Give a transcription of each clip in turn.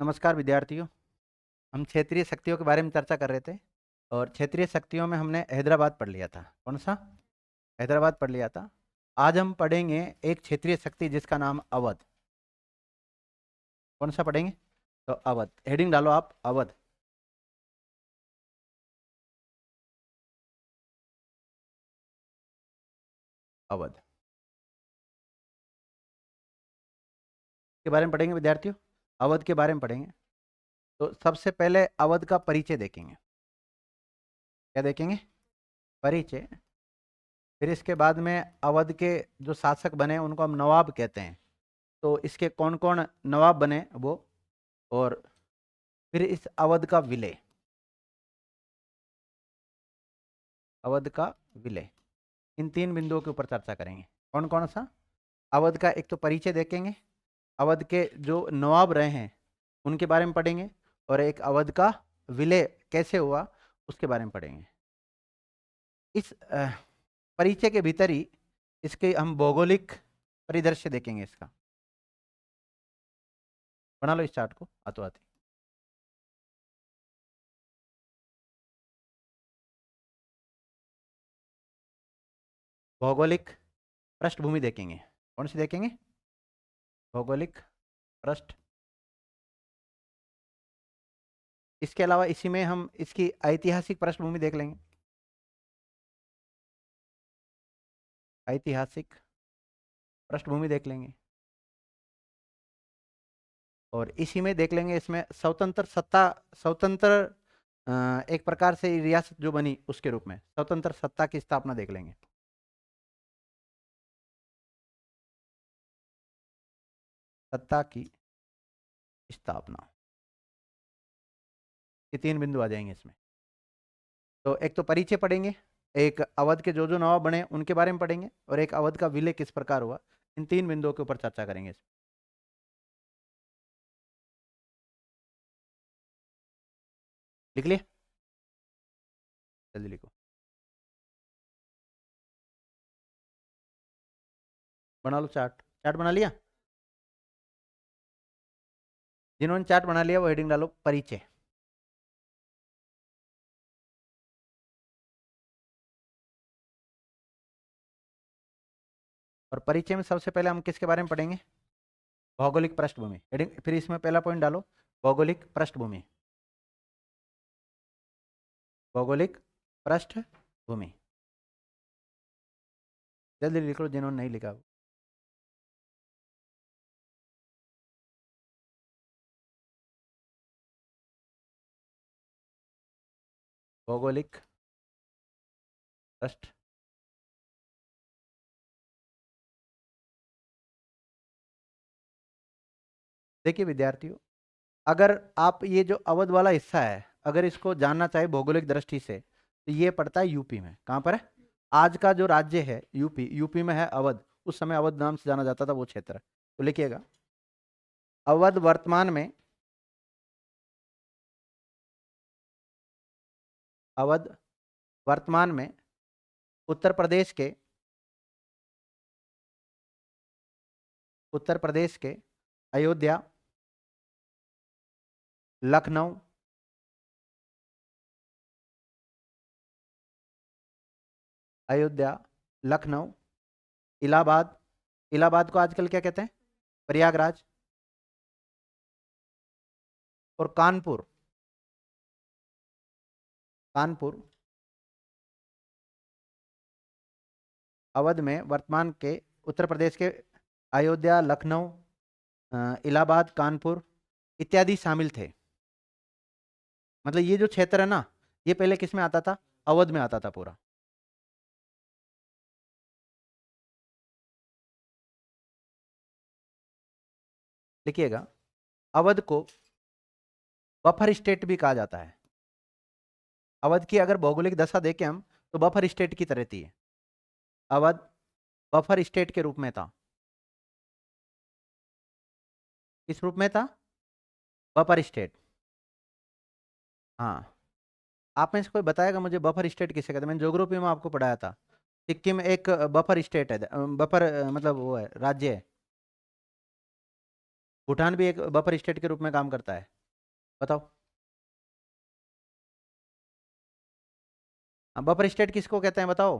नमस्कार विद्यार्थियों। हम क्षेत्रीय शक्तियों के बारे में चर्चा कर रहे थे और क्षेत्रीय शक्तियों में हमने हैदराबाद पढ़ लिया था। कौन सा? हैदराबाद पढ़ लिया था। आज हम पढ़ेंगे एक क्षेत्रीय शक्ति जिसका नाम अवध। कौन सा पढ़ेंगे? तो अवध। हेडिंग डालो आप, अवध। अवध के बारे में पढ़ेंगे विद्यार्थियों। अवध के बारे में पढ़ेंगे। तो सबसे पहले अवध का परिचय देखेंगे। क्या देखेंगे? परिचय। फिर इसके बाद में अवध के जो शासक बने उनको हम नवाब कहते हैं। तो इसके कौन कौन नवाब बने वो, और फिर इस अवध का विलय। अवध का विलय, इन तीन बिंदुओं के ऊपर चर्चा करेंगे। कौन कौन सा? अवध का एक तो परिचय देखेंगे, अवध के जो नवाब रहे हैं उनके बारे में पढ़ेंगे, और एक अवध का विलय कैसे हुआ उसके बारे में पढ़ेंगे। इस परिचय के भीतर ही इसके हम भौगोलिक परिदृश्य देखेंगे। इसका बना लो इस चार्ट को आतो आती। भौगोलिक पृष्ठभूमि देखेंगे। कौन सी देखेंगे? भौगोलिक पृष्ठ। इसके अलावा इसी में हम इसकी ऐतिहासिक पृष्ठभूमि देख लेंगे। ऐतिहासिक पृष्ठभूमि देख लेंगे, और इसी में देख लेंगे इसमें स्वतंत्र सत्ता, स्वतंत्र एक प्रकार से रियासत जो बनी उसके रूप में स्वतंत्र सत्ता की स्थापना देख लेंगे। सत्ता की स्थापना, ये तीन बिंदु आ जाएंगे इसमें। तो एक तो परिचय पढ़ेंगे, एक अवध के जो जो नवाब बने उनके बारे में पढ़ेंगे, और एक अवध का विलय किस प्रकार हुआ। इन तीन बिंदुओं के ऊपर चर्चा करेंगे इसमें। लिख लिए? जल्दी लिखो। बना लो चार्ट। चार्ट बना लिया? जिन्होंने चार्ट बना लिया वो हेडिंग डालो परिचय। और परिचय में सबसे पहले हम किसके बारे में पढ़ेंगे? भौगोलिक पृष्ठभूमि। हेडिंग फिर इसमें पहला पॉइंट डालो, भौगोलिक पृष्ठभूमि। भौगोलिक पृष्ठभूमि। जल्दी लिख लो जिन्होंने नहीं लिखा। भौगोलिक पृष्ठ। देखिए विद्यार्थियों, अगर आप ये जो अवध वाला हिस्सा है अगर इसको जानना चाहे भौगोलिक दृष्टि से, तो ये पड़ता है यूपी में। कहाँ पर है? आज का जो राज्य है यूपी, यूपी में है अवध। उस समय अवध नाम से जाना जाता था वो क्षेत्र। तो लिखिएगा, अवध वर्तमान में, अवध वर्तमान में उत्तर प्रदेश के, उत्तर प्रदेश के अयोध्या, लखनऊ, अयोध्या, लखनऊ, इलाहाबाद, इलाहाबाद को आजकल क्या कहते हैं? प्रयागराज, और कानपुर, कानपुर अवध में वर्तमान के उत्तर प्रदेश के अयोध्या, लखनऊ, इलाहाबाद, कानपुर इत्यादि शामिल थे। मतलब ये जो क्षेत्र है ना, ये पहले किस में आता था? अवध में आता था पूरा। लिखिएगा, अवध को बफर स्टेट भी कहा जाता है। अवध की अगर भौगोलिक दशा देखें हम, तो बफर स्टेट की तरह थी। अवध बफर स्टेट के रूप में था। किस रूप में था? Buffer state. हाँ, आप में से कोई बताएगा मुझे बफर स्टेट किसे कहते हैं? मैंने ज्योग्राफी में आपको पढ़ाया था। सिक्किम एक बफर स्टेट है, बफर मतलब वो है, राज्य है। भूटान भी एक बफर स्टेट के रूप में काम करता है, बताओ। बफर स्टेट किसको कहते हैं बताओ,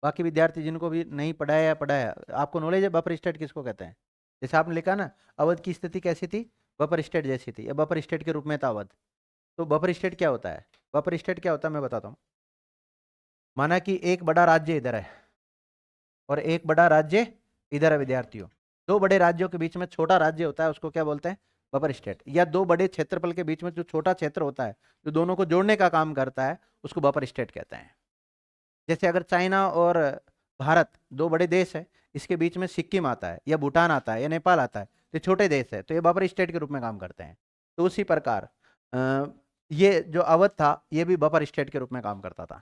बाकी विद्यार्थी जिनको भी नहीं पढ़ाया या पढ़ाया, आपको नॉलेज है बफर स्टेट किसको कहते हैं? जैसे आपने लिखा ना, अवध की स्थिति कैसी थी, बफर स्टेट जैसी थी, या बफर स्टेट के रूप में था अवध। तो बफर स्टेट क्या होता है, बफर स्टेट क्या होता है मैं बताता हूँ। माना कि एक बड़ा राज्य इधर है और एक बड़ा राज्य इधर है विद्यार्थियों। दो बड़े राज्यों के बीच में छोटा राज्य होता है, उसको क्या बोलते हैं, बफर स्टेट। या दो बड़े क्षेत्रफल के बीच में जो छोटा क्षेत्र होता है, जो दोनों को जोड़ने का काम करता है, उसको बफर स्टेट कहते हैं। जैसे अगर चाइना और भारत दो बड़े देश है, इसके बीच में सिक्किम आता है या भूटान आता है या नेपाल आता है, तो ये छोटे देश है, तो ये बफर स्टेट के रूप में काम करते हैं। तो उसी प्रकार ये जो अवध था ये भी बफर स्टेट के रूप में काम करता था।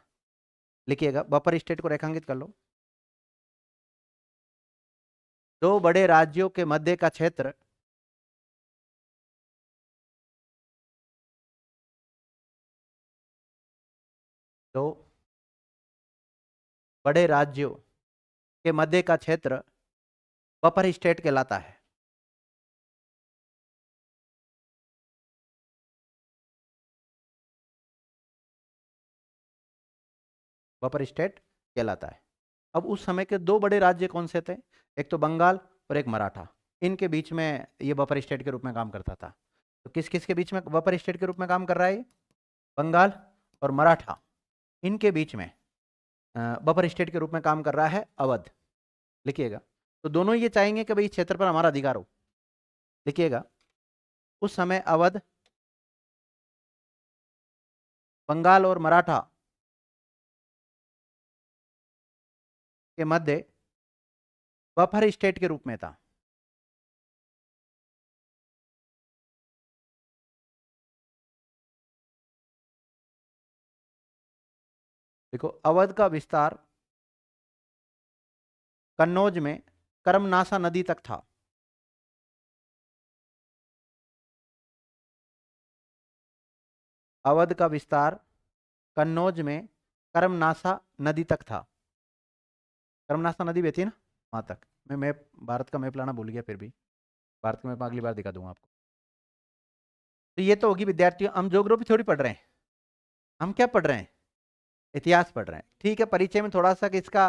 लिखिएगा, बफर स्टेट को रेखांकित कर लो। दो बड़े राज्यों के मध्य का क्षेत्र दो बड़े राज्यों के मध्य का क्षेत्र बफर स्टेट कहलाता है। बफर स्टेट कहलाता है। अब उस समय के दो बड़े राज्य कौन से थे, एक तो बंगाल और एक मराठा। इनके बीच में ये बफर स्टेट के रूप में काम करता था। तो किस किस के बीच में बफर स्टेट के रूप में काम कर रहा है ये? बंगाल और मराठा, इनके बीच में बफर स्टेट के रूप में काम कर रहा है अवध। लिखिएगा, तो दोनों ये चाहेंगे कि भाई इस क्षेत्र पर हमारा अधिकार हो। लिखिएगा, उस समय अवध, बंगाल और मराठा के मध्य बफर स्टेट के रूप में था। देखो, अवध का विस्तार कन्नौज में कर्मनासा नदी तक था। अवध का विस्तार कन्नौज में कर्मनासा नदी तक था। कर्मनासा नदी बहती है ना, वहां तक। मैं मैप, भारत का मैप लाना भूल गया, फिर भी भारत का मैप अगली बार दिखा दूंगा आपको। तो ये तो होगी विद्यार्थियों, हम ज्योग्राफी थोड़ी पढ़ रहे हैं, हम क्या पढ़ रहे हैं, इतिहास पढ़ रहे हैं। ठीक है, परिचय में थोड़ा सा कि इसका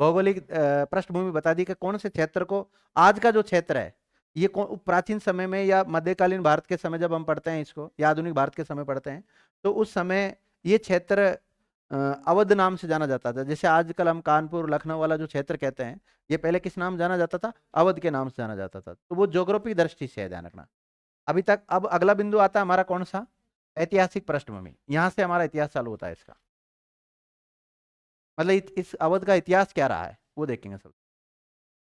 भौगोलिक पृष्ठभूमि बता दी कि कौन से क्षेत्र को, आज का जो क्षेत्र है ये प्राचीन समय में या मध्यकालीन भारत के समय जब हम पढ़ते हैं इसको, या आधुनिक भारत के समय पढ़ते हैं, तो उस समय ये क्षेत्र अवध नाम से जाना जाता था। जैसे आजकल हम कानपुर लखनऊ वाला जो क्षेत्र कहते हैं, ये पहले किस नाम जाना जाता था, अवध के नाम से जाना जाता था। तो वो ज्योग्राफिक दृष्टि से है, ध्यान रखना। अभी तक, अब अगला बिंदु आता है हमारा कौन सा, ऐतिहासिक पृष्ठभूमि। यहां से हमारा इतिहास चालू होता है इसका, मतलब इस अवध का इतिहास क्या रहा है वो देखेंगे सब।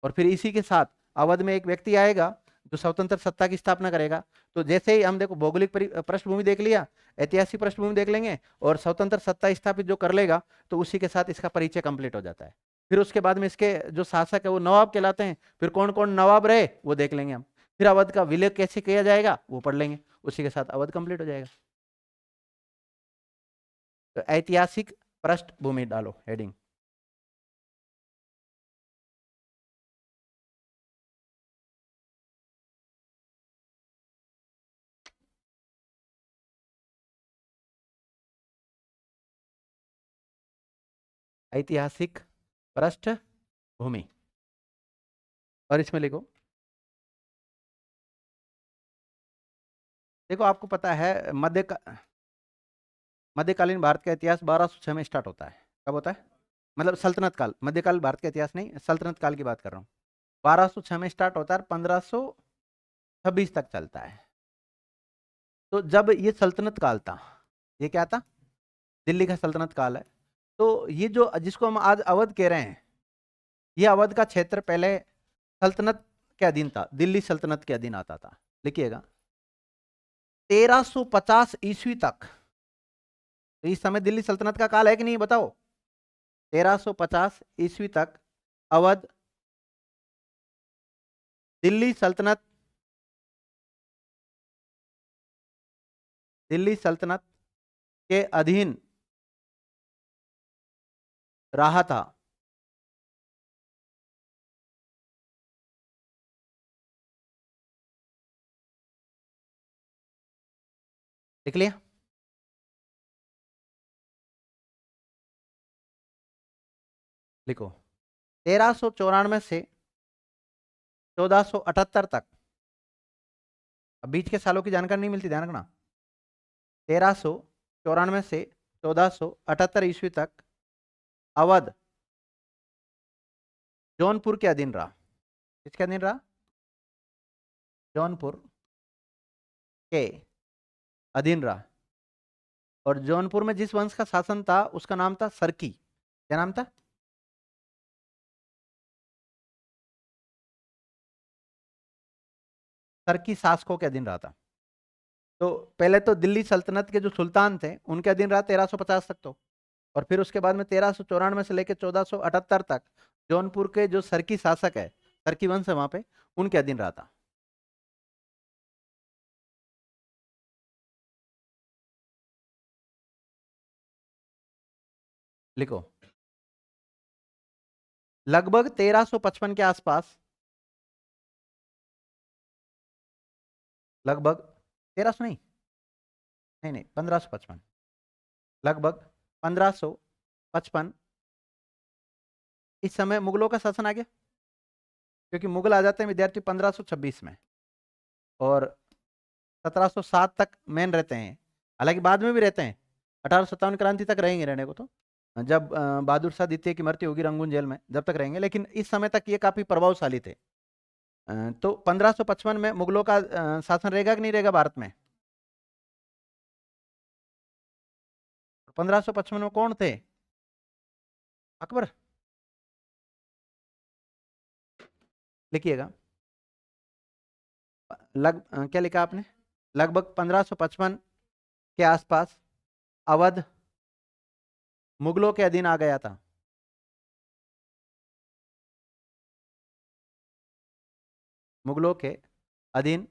और फिर इसी के साथ अवध में एक व्यक्ति आएगा जो स्वतंत्र सत्ता की स्थापना करेगा। तो जैसे ही हम देखो भौगोलिक पृष्ठभूमि देख लिया, ऐतिहासिक पृष्ठभूमि देख लेंगे, और स्वतंत्र सत्ता स्थापित जो कर लेगा, तो उसी के साथ इसका परिचय कंप्लीट हो जाता है। फिर उसके बाद में इसके जो शासक है वो नवाब कहलाते हैं। फिर कौन कौन नवाब रहे वो देख लेंगे हम। फिर अवध का विलय कैसे किया जाएगा वो पढ़ लेंगे, उसी के साथ अवध कंप्लीट हो जाएगा। तो ऐतिहासिक पृष्ठभूमि डालो हेडिंग। ऐतिहासिक पृष्ठभूमि, और इसमें लिखो, देखो आपको पता है मध्यकालीन भारत का इतिहास 1206 में स्टार्ट होता है। कब होता है, मतलब सल्तनत काल, मध्यकाल भारत का इतिहास नहीं, सल्तनत काल की बात कर रहा हूँ। 1206 में स्टार्ट होता है, 1526 तक चलता है। तो जब ये सल्तनत काल था, ये क्या था, दिल्ली का सल्तनत काल है। तो ये जो जिसको हम आज अवध कह रहे हैं, ये अवध का क्षेत्र पहले सल्तनत के अधीन था, दिल्ली सल्तनत के अधीन आता था। लिखिएगा, 1350 ईस्वी तक, तो इस समय दिल्ली सल्तनत का काल है कि नहीं बताओ। 1350 ईस्वी तक अवध दिल्ली सल्तनत, दिल्ली सल्तनत के अधीन रहा था। लिख लिया? लिखो। 1394 से 1478 तक, अब बीच के सालों की जानकारी नहीं मिलती, ध्यान रखना। 1394 से 1478 ईस्वी तक अवध जौनपुर के अधीन रहा। किसके अधीन रहा? जौनपुर के अधीन रहा। और जौनपुर में जिस वंश का शासन था उसका नाम था सरकी। क्या नाम था? सरकी शासकों के अधीन रहा था। तो पहले तो दिल्ली सल्तनत के जो सुल्तान थे उनके अधीन रहा 1350 तक तो। और फिर उसके बाद में 1394 से लेकर 1478 तक जौनपुर के जो सरकी शासक है, सरकी वंश है वहां पे, उनके अधीन रहा था। लिखो। लगभग 1355 के आसपास, लगभग 1300 नहीं, नहीं नहीं 1555, लगभग 1555 इस समय मुगलों का शासन आ गया। क्योंकि मुगल आ जाते हैं विद्यार्थी 1526 में, और 1707 तक मेन रहते हैं। हालांकि बाद में भी रहते हैं, 1857 क्रांति तक रहेंगे रहने को तो, जब बहादुर शाह द्वितीय की मृत्यु होगी रंगून जेल में, जब तक रहेंगे, लेकिन इस समय तक ये काफी प्रभावशाली थे। तो 1555 में मुगलों का शासन रहेगा कि नहीं रहेगा भारत में? 1555 में कौन थे? अकबर। लिखिएगा। क्या लिखा आपने? लगभग 1555 के आसपास अवध मुगलों के अधीन आ गया था। मुगलों के अधीन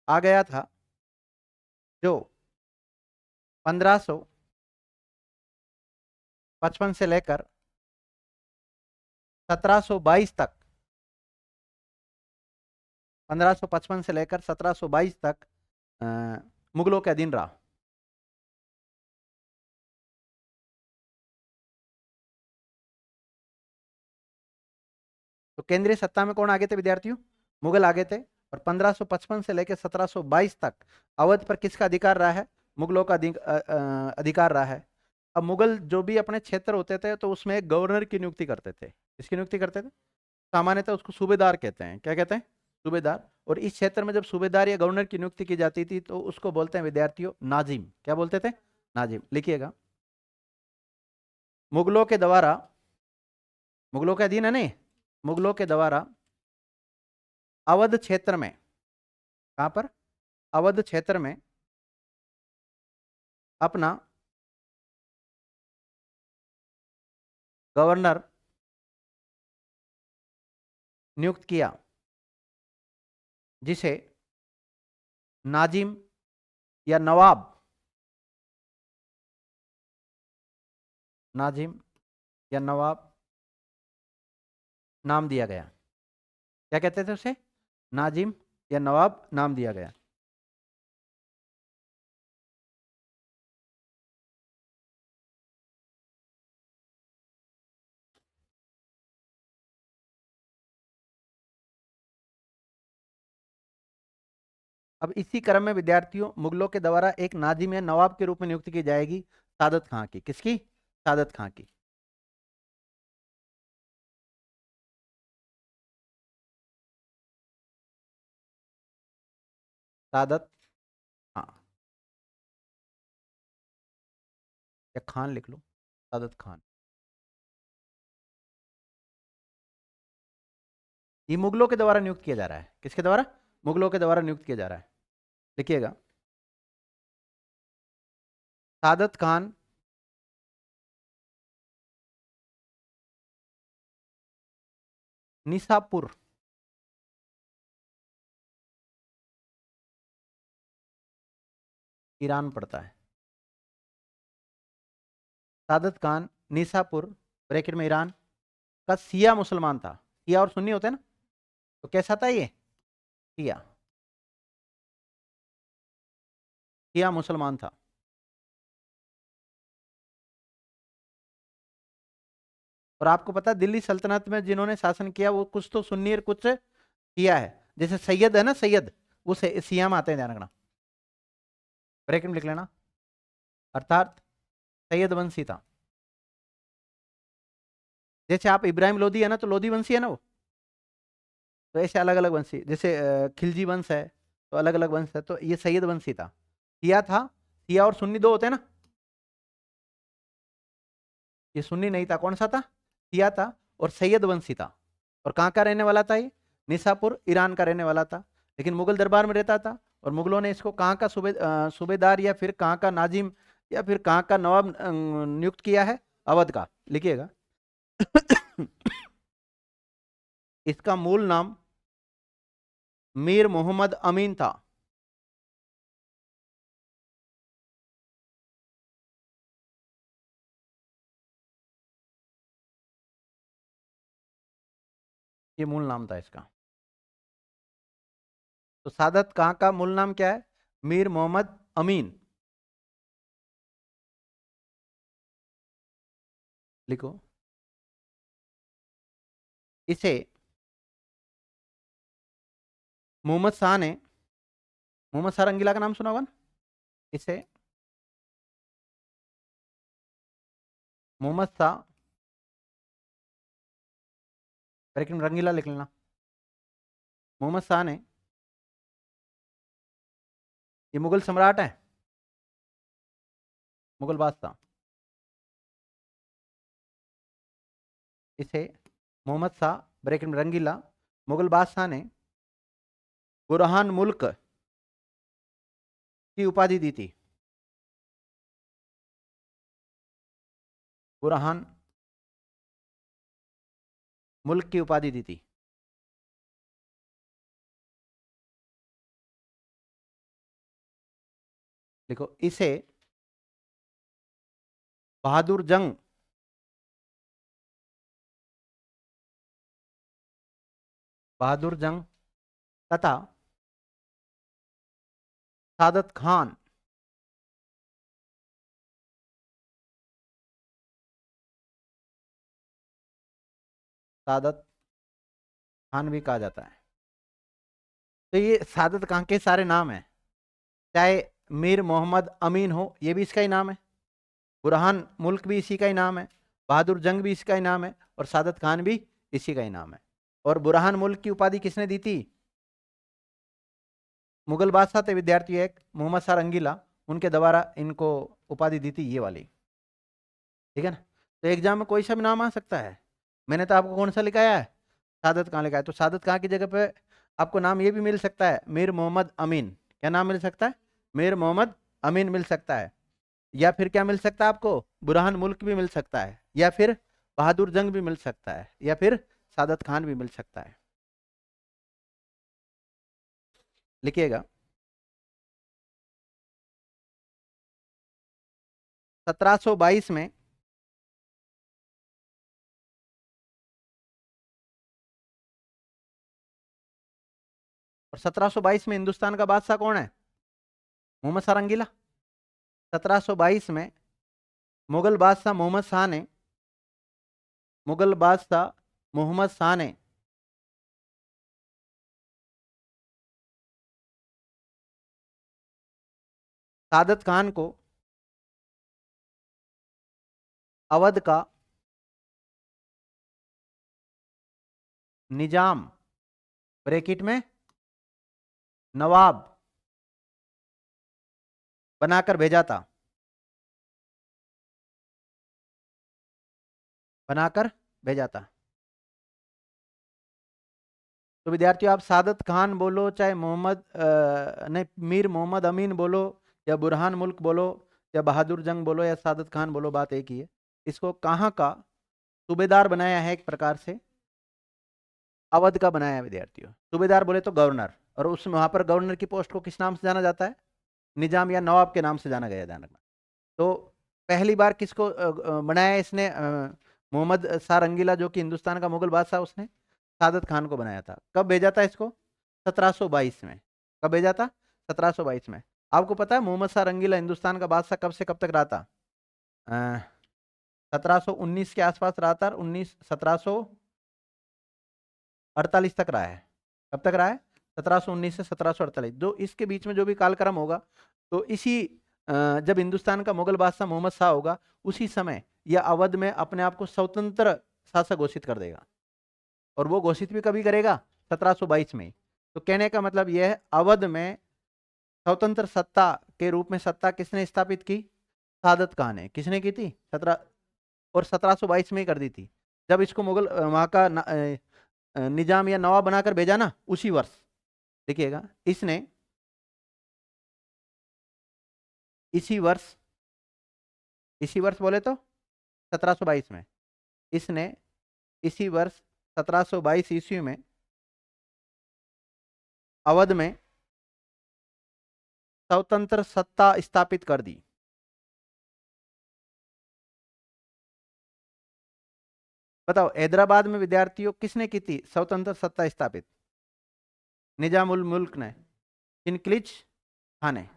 आ गया था, जो 1555 से लेकर 1722 तक, 1555 से लेकर 1722 तक मुगलों के अधीन रहा। तो केंद्रीय सत्ता में कौन आगे थे विद्यार्थियों? मुगल आगे थे। और 1555 से लेकर 1722 तक अवध पर किसका अधिकार रहा है? मुगलों का अधिकार रहा है। अब मुगल जो भी अपने क्षेत्र होते थे तो उसमें एक गवर्नर की नियुक्ति करते थे। किसकी नियुक्ति करते थे? सामान्यतः उसको सूबेदार कहते हैं। क्या कहते हैं? सूबेदार। और इस क्षेत्र में जब सूबेदार या गवर्नर की नियुक्ति की जाती थी तो उसको बोलते हैं विद्यार्थियों नाजिम। क्या बोलते थे? नाजिम। लिखिएगा। मुगलों के द्वारा, मुगलों के अधीन है नहीं, मुगलों के द्वारा अवध क्षेत्र में, कहां पर? अवध क्षेत्र में अपना गवर्नर नियुक्त किया, जिसे नाजिम या नवाब, नाजिम या नवाब नाम दिया गया। क्या कहते थे उसे? नाजिम या नवाब नाम दिया गया। अब इसी क्रम में विद्यार्थियों मुगलों के द्वारा एक नाजिम या नवाब के रूप में नियुक्ति की जाएगी सादत खां की। किसकी? सादत खां की। सादत खां या खान लिख लो, सादत खान। ये मुगलों के द्वारा नियुक्त किया जा रहा है। किसके द्वारा? मुगलों के द्वारा नियुक्त किया जा रहा है। लिखिएगा। सादत खान निसापुर, ईरान पड़ता है। सादत खान निसापुर, ब्रैकेट में ईरान, का सिया मुसलमान था। सिया और सुन्नी होते हैं ना, तो कैसा था ये? सिया। शिया मुसलमान था। और आपको पता है दिल्ली सल्तनत में जिन्होंने शासन किया वो कुछ तो सुन्नी और कुछ शिया है। जैसे सैयद है ना, सैयद, वो शिया में आते हैं, ध्यान रखना, ब्रैकेट में लिख लेना। अर्थात सैयद वंशी था। जैसे आप इब्राहिम लोदी है ना, तो लोदी वंशी है ना वो। तो ऐसे अलग अलग वंशी, जैसे खिलजी वंश है, तो अलग अलग वंश है, तो ये सैयद वंशी था। शिया था, शिया और सुन्नी दो होते हैं ना। ये सुन्नी नहीं था, कौन सा था? शिया था। और सैयद वंशी था। और कहाँ का रहने वाला था ये? निसापुर, ईरान का रहने वाला था। लेकिन मुगल दरबार में रहता था। और मुगलों ने इसको कहाँ का सूबेदार या फिर कहाँ का नाजिम या फिर कहाँ का नवाब नियुक्त किया है? अवध का। लिखिएगा। इसका मूल नाम मीर मोहम्मद अमीन था। ये मूल नाम था इसका। तो सादत खां का मूल नाम क्या है? मीर मोहम्मद अमीन। लिखो। इसे मोहम्मद शाह ने, मोहम्मद शाह रंगीला का नाम सुना होगा ना? इसे मोहम्मद शाह, ब्रैकेट में रंगीला लिख लेना, मोहम्मद शाह ने, ये मुगल सम्राट है, मुगल बादशाह, इसे मोहम्मद शाह, ब्रैकेट में रंगीला, मुगल बादशाह ने बुरहान मुल्क की उपाधि दी थी। बुरहान मुल्क की उपाधि दी थी। देखो, इसे बहादुर जंग, बहादुर जंग तथा सादत खान, सादत खान भी कहा जाता है। तो ये सादत खान के सारे नाम हैं। चाहे मीर मोहम्मद अमीन हो, ये भी इसका ही नाम है। बुरहान मुल्क भी इसी का ही नाम है। बहादुर जंग भी इसका ही नाम है। और सादत खान भी इसी का ही नाम है। और बुरहान मुल्क की उपाधि किसने दी थी? मुगल बादशाह थे विद्यार्थी एक, मोहम्मद शाह रंगीला, उनके द्वारा इनको उपाधि दी थी ये वाली। ठीक है ना? तो एग्जाम में कोई सा भी नाम आ सकता है। मैंने तो आपको कौन सा लिखाया है? सादत खान लिखा है। तो सादत खान की जगह पे आपको नाम ये भी मिल सकता है, मीर मोहम्मद अमीन। क्या नाम मिल सकता है? मीर मोहम्मद अमीन मिल सकता है। या फिर क्या मिल सकता है आपको? बुरहान मुल्क भी मिल सकता है, या फिर बहादुर जंग भी मिल सकता है, या फिर सादत खान भी मिल सकता है। लिखिएगा। 1722 में, और 1722 में हिंदुस्तान का बादशाह कौन है? मोहम्मद शाह रंगीला। 1722 में मुगल बादशाह मोहम्मद शाह ने, मुगल बादशाह मोहम्मद शाह ने सादत खान को अवध का निजाम, ब्रैकेट में नवाब, बनाकर भेजा था। बनाकर भेजा था। तो विद्यार्थियों, आप सादत खान बोलो, चाहे नहीं, मीर मोहम्मद अमीन बोलो, या बुरहान मुल्क बोलो, या बहादुर जंग बोलो, या सादत खान बोलो, बात एक ही है। इसको कहाँ का सूबेदार बनाया है? एक प्रकार से अवध का बनाया है विद्यार्थियों। सूबेदार बोले तो गवर्नर, और उस वहां पर गवर्नर की पोस्ट को किस नाम से जाना जाता है? निजाम या नवाब के नाम से जाना गया, ध्यान रखना। तो पहली बार किसको बनाया इसने? मोहम्मद शाह रंगीला, जो कि हिंदुस्तान का मुगल बादशाह, उसने सादत खान को बनाया था। कब भेजा था इसको? 1722 में। कब भेजा था? 1722 में। आपको पता है मोहम्मद शाह रंगीला हिंदुस्तान का बादशाह कब से कब तक रहा था? 1719 के आसपास रहा था, 1748 तक रहा है। कब तक रहा है? 1719 से 1748। जो इसके बीच में जो भी कालक्रम होगा, तो इसी जब हिंदुस्तान का मुगल बादशाह मोहम्मद शाह होगा, उसी समय यह अवध में अपने आप को स्वतंत्र शासक घोषित कर देगा। और वो घोषित भी कभी करेगा? 1722 में। तो कहने का मतलब यह है, अवध में स्वतंत्र सत्ता के रूप में सत्ता किसने स्थापित की? सादत खान ने। किसने की थी? 1722 में ही कर दी थी। जब इसको मुगल वहां का निजाम या नवाब बनाकर भेजा ना, उसी वर्ष। देखिएगा, इसने इसी वर्ष बोले तो 1722 में, इसने इसी वर्ष 1722 ईस्वी में अवध में स्वतंत्र सत्ता स्थापित कर दी। बताओ, हैदराबाद में विद्यार्थियों किसने की थी स्वतंत्र सत्ता स्थापित? निजामुल मुल्क ने, चिनक्लिज खान ने।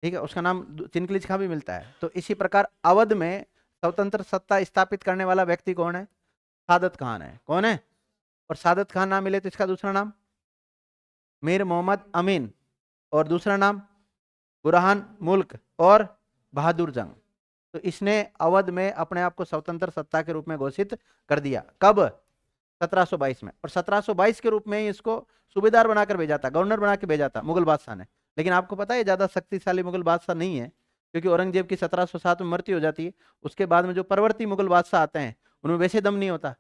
ठीक है, उसका नाम चिनक्लिज खां भी मिलता है। तो इसी प्रकार अवध में स्वतंत्र सत्ता स्थापित करने वाला व्यक्ति कौन है? सादत खान है। कौन है? और सादत खान ना मिले तो इसका दूसरा नाम मीर मोहम्मद अमीन, और दूसरा नाम बुरहान मुल्क और बहादुर जंग। तो इसने अवध में अपने आप को स्वतंत्र सत्ता के रूप में घोषित कर दिया। कब? 1722 में। और 1722 के रूप में ही इसको सूबेदार बनाकर भेजा था, गवर्नर बना के भेजा था मुगल बादशाह ने। लेकिन आपको पता है ज्यादा शक्तिशाली मुगल बादशाह नहीं है, क्योंकि औरंगजेब की 1707 में मृत्यु हो जाती है। उसके बाद में जो परवर्ती मुगल बादशाह आते हैं, उनमें वैसे दम नहीं होता,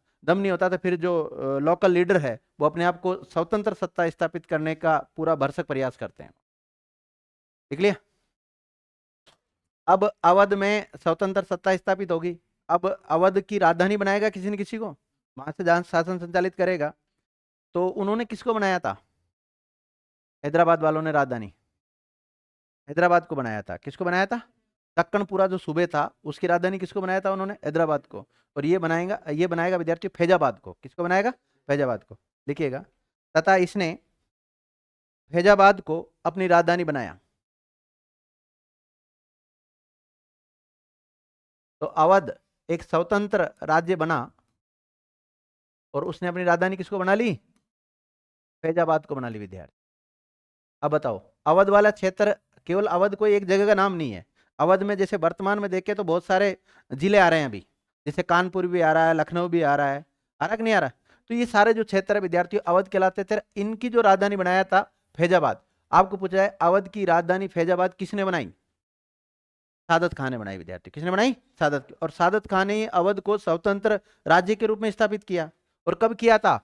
तो फिर जो लोकल लीडर है वो अपने आप को स्वतंत्र सत्ता स्थापित करने का पूरा भरसक प्रयास करते हैं। देख लिया? अब अवध में स्वतंत्र सत्ता स्थापित होगी। अब अवध की राजधानी बनाएगा किसी न किसी को, वहां से जहां शासन संचालित करेगा। तो उन्होंने किसको बनाया था? हैदराबाद वालों ने राजधानी हैदराबाद को बनाया था। किसको बनाया था? दक्कन पूरा जो सूबे था उसकी राजधानी किसको बनाया था उन्होंने? हैदराबाद को। और ये बनाएगा विद्यार्थी फैजाबाद को। किसको बनाएगा? फैजाबाद को। लिखिएगा, तथा इसने फैजाबाद को अपनी राजधानी बनाया। तो अवध एक स्वतंत्र राज्य बना, और उसने अपनी राजधानी किसको बना ली? फैजाबाद को बना ली विद्यार्थी। अब बताओ, अवध वाला क्षेत्र, केवल अवध कोई एक जगह का नाम नहीं है। अवध में जैसे वर्तमान में देखें तो बहुत सारे जिले आ रहे हैं अभी, जैसे कानपुर भी आ रहा है, लखनऊ भी आ रहा है। आ रहा कि नहीं आ रहा? तो ये सारे जो क्षेत्र है विद्यार्थियों अवध कहलाते थे। इनकी जो राजधानी बनाया था फैजाबाद। आपको पूछा है अवध की राजधानी फैजाबाद किसने बनाई? सादत खान ने बनाई विद्यार्थी। किसने बनाई? और सादत खान ने अवध को स्वतंत्र राज्य के रूप में स्थापित किया। और कब किया था?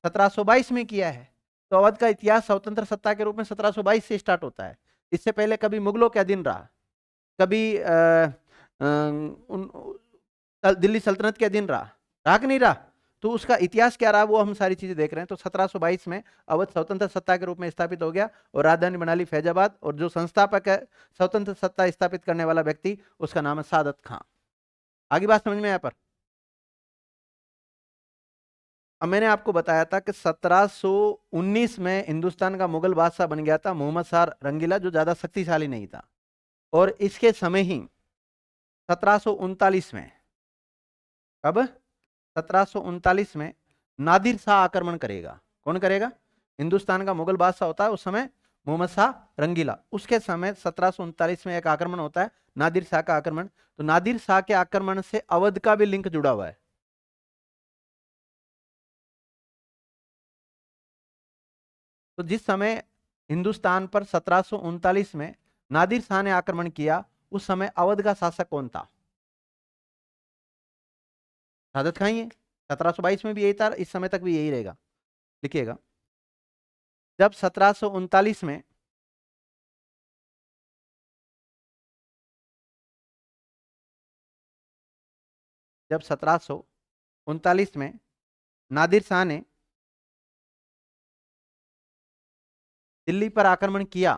1722 में किया है। तो अवध का इतिहास स्वतंत्र सत्ता के रूप में 1722 से स्टार्ट होता है। इससे पहले कभी मुगलों के अधीन रहा, कभी दिल्ली सल्तनत के अधीन रहा कि नहीं रहा? तो उसका इतिहास क्या रहा वो हम सारी चीजें देख रहे हैं। तो 1722 में अवध स्वतंत्र सत्ता के रूप में स्थापित हो गया और राजधानी बना ली फैजाबाद। और जो संस्थापक है, स्वतंत्र सत्ता स्थापित करने वाला व्यक्ति, उसका नाम है सादत खां। आगे बात समझ में यहाँ पर? अब मैंने आपको बताया था कि 1719 में हिंदुस्तान का मुगल बादशाह बन गया था मोहम्मद शाह रंगीला, जो ज्यादा शक्तिशाली नहीं था। और इसके समय ही 1739 में, कब? 1739 में नादिर शाह आक्रमण करेगा। कौन करेगा? हिंदुस्तान का मुगल बादशाह होता है उस समय मोहम्मद शाह रंगीला। उसके समय 1739 में एक आक्रमण होता है, नादिर शाह का आक्रमण। तो नादिर शाह के आक्रमण से अवध का भी लिंक जुड़ा हुआ है। तो जिस समय हिंदुस्तान पर 1739 में नादिर शाह ने आक्रमण किया, उस समय अवध का शासक कौन था? सादत खां ही है। 1722 में भी यही था, इस समय तक भी यही रहेगा। लिखिएगा, जब 1739 में जब 1739 में नादिर शाह ने दिल्ली पर आक्रमण किया,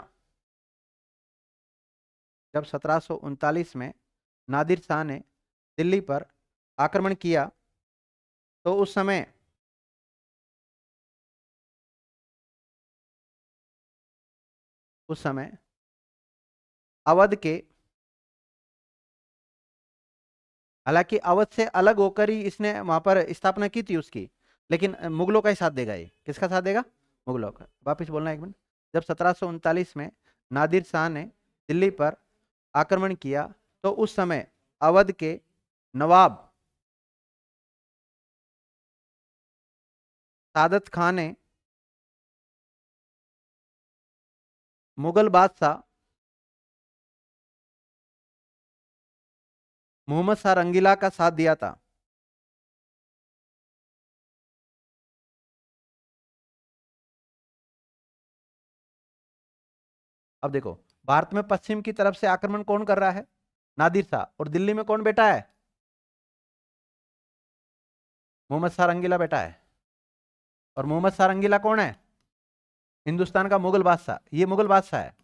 जब 1739 में नादिर शाह ने दिल्ली पर आक्रमण किया, तो उस समय अवध के, हालांकि अवध से अलग होकर ही इसने वहां पर स्थापना की थी उसकी, लेकिन मुगलों का ही साथ देगा। ये किसका साथ देगा? मुगलों का। वापिस बोलना एक मिनट। जब 1739 में नादिर शाह ने दिल्ली पर आक्रमण किया तो उस समय अवध के नवाब सादत खान ने मुगल बादशाह मोहम्मद शाह रंगीला का साथ दिया था। अब देखो, भारत में पश्चिम की तरफ से आक्रमण कौन कर रहा है? नादिर शाह। और दिल्ली में कौन बैठा है? मोहम्मद शाह रंगीला बैठा है। और मोहम्मद शाह रंगीला कौन है? हिंदुस्तान का मुगल बादशाह। ये मुगल बादशाह है,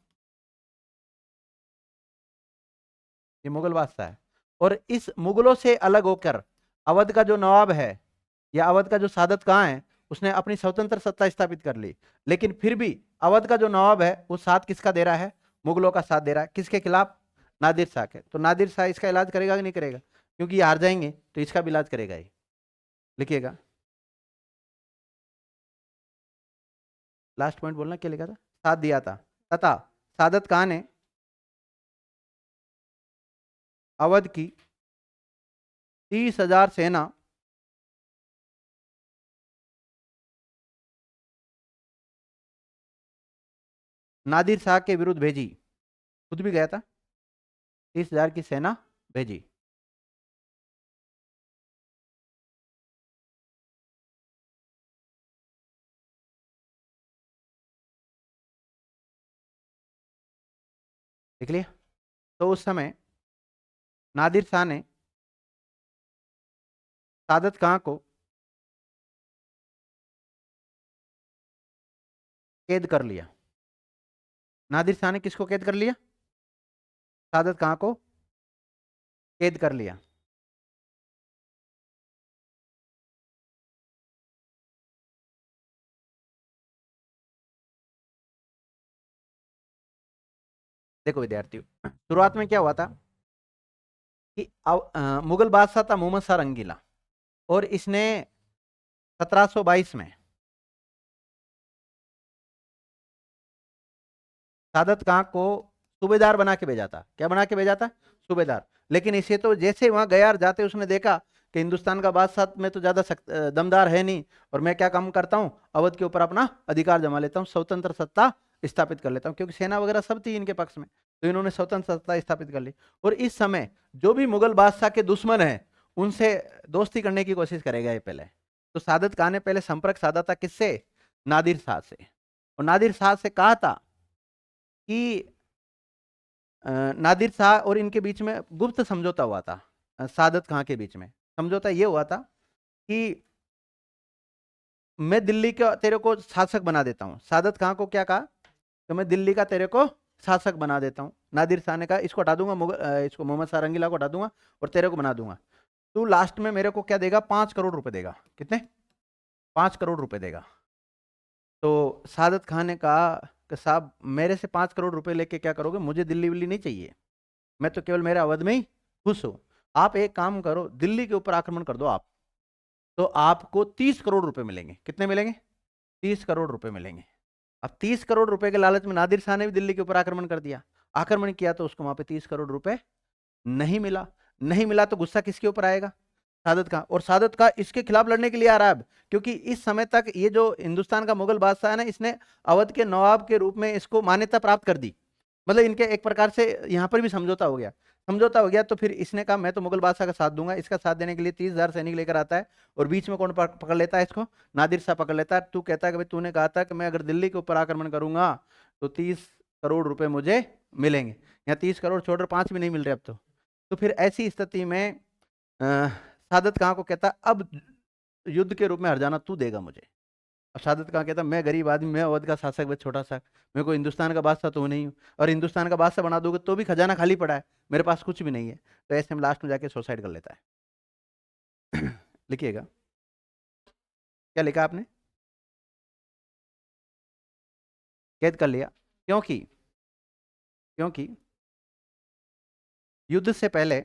ये मुगल बादशाह है। और इस मुगलों से अलग होकर अवध का जो नवाब है या अवध का जो सादत खां है, उसने अपनी स्वतंत्र सत्ता स्थापित कर ली। लेकिन फिर भी अवध का जो नवाब है वो साथ किसका दे रहा है? मुगलों का साथ दे रहा है। किसके खिलाफ? नादिर शाह के। तो नादिर शाह इसका इलाज करेगा कि नहीं करेगा? क्योंकि ये हार जाएंगे तो इसका भी इलाज करेगा ये। लिखिएगा, लास्ट पॉइंट बोलना क्या लिखा था? साथ दिया था। तथा सादत खां ने अवध की 30,000 सेना नादिर शाह के विरुद्ध भेजी। खुद भी गया था, 30,000 की सेना भेजी। देख लिया? तो उस समय नादिर शाह ने सादत खां को कैद कर लिया। नादिर शाह ने किसको कैद कर लिया? सादत खां को कैद कर लिया। देखो विद्यार्थियों, शुरुआत में क्या हुआ था कि मुगल बादशाह था मोहम्मद शाह रंगीला, और इसने 1722 में सादत खां को सूबेदार बना के भेजा था। क्या बना के भेजा था? सूबेदार। लेकिन इसे तो जैसे वहां गया और जाते उसने देखा कि हिंदुस्तान का बादशाह में तो ज्यादा दमदार है नहीं, और मैं क्या काम करता हूं, अवध के ऊपर अपना अधिकार जमा लेता हूं, स्वतंत्र सत्ता स्थापित कर लेता हूं, क्योंकि सेना वगैरह सब थी इनके पक्ष में। तो इन्होंने स्वतंत्र सत्ता स्थापित कर ली। और इस समय जो भी मुगल बादशाह के दुश्मन है उनसे दोस्ती करने की कोशिश करेगा ये पहले। तो सादत खान ने पहले संपर्क साधा था किससे? नादिर शाह से। और नादिर शाह से कहा था कि नादिर शाह और इनके बीच में गुप्त समझौता हुआ था। सादत खां के बीच में समझौता ये हुआ था कि मैं दिल्ली का तेरे को शासक बना देता हूं। सादत खां को क्या कहा? तो मैं दिल्ली का तेरे को शासक बना देता हूं। नादिर शाह ने कहा इसको हटा दूंगा, इसको मोहम्मद शाह रंगीला को हटा दूंगा और तेरे को बना दूंगा। तू लास्ट में मेरे को क्या देगा? 5 करोड़ रुपए देगा। कितने? 5 करोड़ रुपए देगा। तो सादत खान ने कहा कि साहब मेरे से 5 करोड़ रुपए लेके क्या करोगे? मुझे दिल्ली विल्ली नहीं चाहिए, मैं तो केवल मेरे अवध में ही खुश हूं। आप एक काम करो, दिल्ली के ऊपर आक्रमण कर दो आप, तो आपको 30 करोड़ रुपए मिलेंगे। कितने मिलेंगे? 30 करोड़ रुपए मिलेंगे। अब 30 करोड़ रुपए के लालच में नादिर शाह ने भी दिल्ली के ऊपर आक्रमण कर दिया। आक्रमण किया तो उसको वहां पे 30 करोड़ रुपए नहीं मिला। नहीं मिला तो गुस्सा किसके ऊपर आएगा? सादत खां। और सादत खां इसके खिलाफ लड़ने के लिए आ रहा है अब, क्योंकि इस समय तक ये जो हिंदुस्तान का मुगल बादशाह है ना, इसने अवध के नवाब के रूप में इसको मान्यता प्राप्त कर दी। मतलब इनके एक प्रकार से यहाँ पर भी समझौता हो गया। समझौता हो गया तो फिर इसने कहा मैं तो मुगल बादशाह का साथ दूंगा। इसका साथ देने के लिए 30,000 सैनिक लेकर आता है, और बीच में कौन पकड़ लेता है इसको? नादिर शाह पकड़ लेता है। तू कहता है कि भाई तूने कहा था कि मैं अगर दिल्ली के ऊपर आक्रमण करूंगा तो 30 करोड़ रुपए मुझे मिलेंगे। यहाँ 30 करोड़ छोड़कर 5 भी नहीं मिल रहे अब तो फिर ऐसी स्थिति में सादत खां को कहता अब युद्ध के रूप में हर जाना तू देगा मुझे। अब सादत खां कहता मैं गरीब आदमी, मैं अवध का शासक, मैं छोटा सा, मेरे को हिंदुस्तान का बादशाह तो नहीं हूँ, और हिंदुस्तान का बादशाह बना दोगे तो भी खजाना खाली पड़ा है, मेरे पास कुछ भी नहीं है। तो ऐसे में लास्ट में जाके सुसाइड कर लेता है। लिखिएगा, क्या लिखा आपने? कैद कर लिया। क्योंकि क्योंकि युद्ध से पहले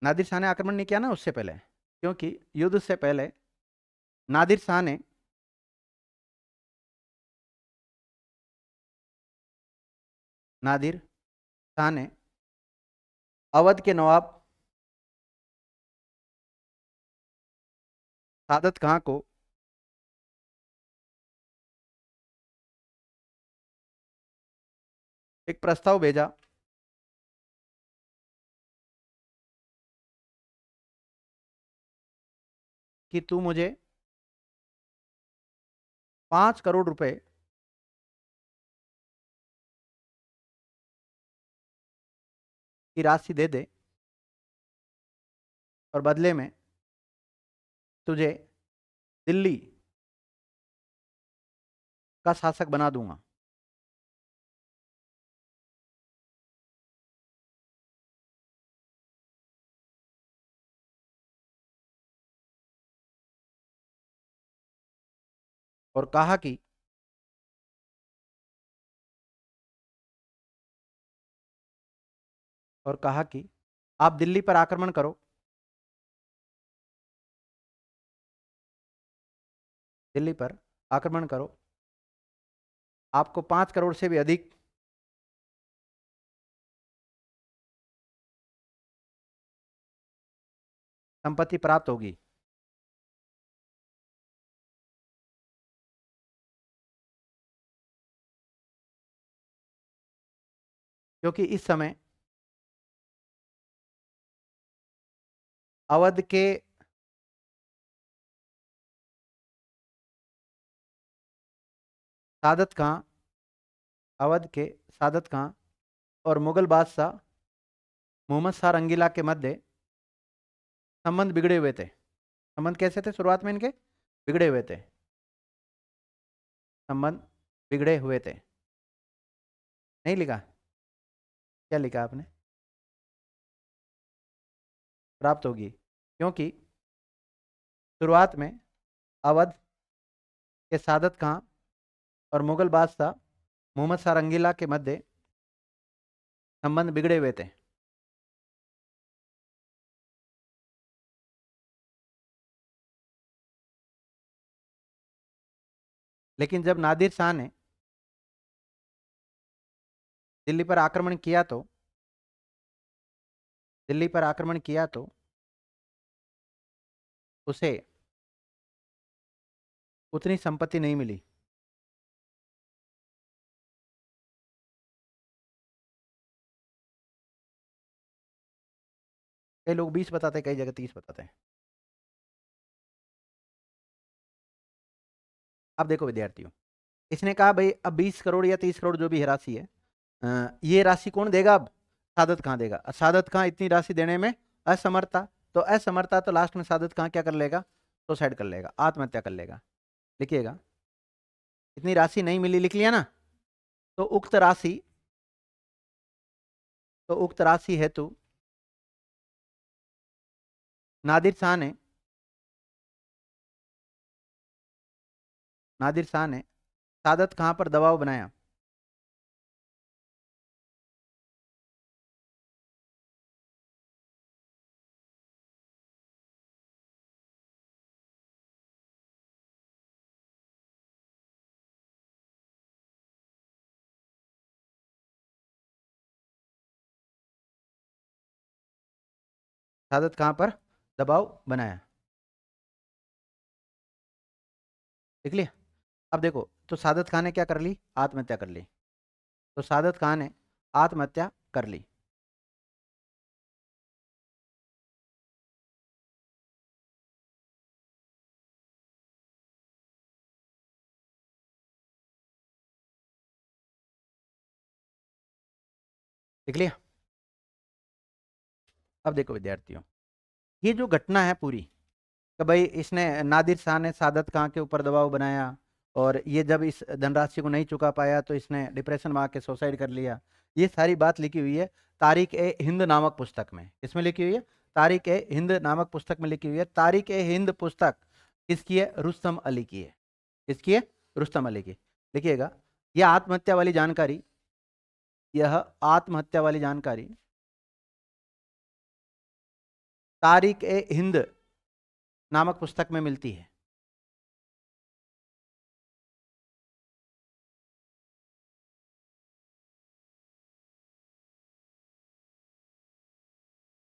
नादिर शाह ने आक्रमण नहीं किया ना, उससे पहले, क्योंकि युद्ध से पहले नादिर शाह ने नादिर शाह ने अवध के नवाब सादत खां को एक प्रस्ताव भेजा कि तू मुझे 5 करोड़ रुपए की राशि दे दे और बदले में तुझे दिल्ली का शासक बना दूंगा। और कहा कि आप दिल्ली पर आक्रमण करो, दिल्ली पर आक्रमण करो, आपको 5 करोड़ से भी अधिक संपत्ति प्राप्त होगी। क्योंकि इस समय अवध के सादत खां, अवध के सादत खां और मुगल बादशाह मोहम्मद शाह रंगीला के मध्य संबंध बिगड़े हुए थे। संबंध कैसे थे शुरुआत में इनके? बिगड़े हुए थे, संबंध बिगड़े हुए थे। नहीं लिखा? क्या लिखा आपने? प्राप्त होगी, क्योंकि शुरुआत में अवध के सादत खां और मुगल बादशाह मोहम्मद शाह रंगीला के मध्य संबंध बिगड़े हुए थे। लेकिन जब नादिर शाह ने दिल्ली पर आक्रमण किया तो उसे उतनी संपत्ति नहीं मिली। कई लोग 20 बताते हैं, कई जगह 30 बताते हैं। अब देखो विद्यार्थियों, इसने कहा भाई अब 20 करोड़ या 30 करोड़ जो भी राशि है, ये राशि कौन देगा? अब सादत खां देगा। सादत खां इतनी राशि देने में असमर्थता, तो असमर्थता तो लास्ट में सादत खां क्या कर लेगा? सुसाइड कर लेगा, आत्महत्या कर लेगा। लिखिएगा, इतनी राशि नहीं मिली, लिख लिया ना? तो उक्त राशि हेतु नादिर शाह ने सादत खां पर दबाव बनाया। सादत खां पर दबाव बनाया, लिख लिया? अब देखो, तो सादत खान ने क्या कर ली? आत्महत्या कर ली। तो सादत खान ने आत्महत्या कर ली। लिख लिया? अब देखो विद्यार्थियों, ये जो घटना है पूरी, कि भाई इसने नादिर शाह ने सादत खां के ऊपर दबाव बनाया और ये जब इस धनराशि को नहीं चुका पाया तो इसने डिप्रेशन में आके सुसाइड कर लिया, ये सारी बात लिखी हुई है तारिक ए हिंद नामक पुस्तक में। इसमें लिखी हुई है, तारिक ए हिंद नामक पुस्तक में लिखी हुई है। तारिक ए हिंद पुस्तक किसकी है? रुस्तम अली की है। किसकी है? रुस्तम अली की। लिखिएगा, यह आत्महत्या वाली जानकारी तारिक ए हिंद नामक पुस्तक में मिलती है।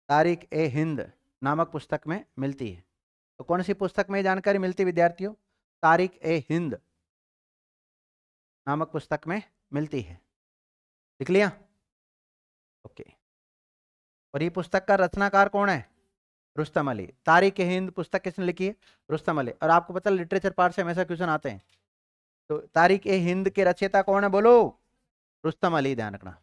तारिक ए हिंद नामक पुस्तक में मिलती है। तो कौन सी पुस्तक में ये जानकारी मिलती है विद्यार्थियों? तारिक ए हिंद नामक पुस्तक में मिलती है। लिख लिया? ओके। और ये पुस्तक का रचनाकार कौन है? रुस्तम अली। तारिक ए हिंद पुस्तक किसने लिखी है? रुस्तम अली। और आपको पता है लिटरेचर पार्ट से हमेशा क्वेश्चन आते हैं। तो तारिक ए हिंद के रचयिता कौन है बोलो? रुस्तम अली, ध्यान रखना।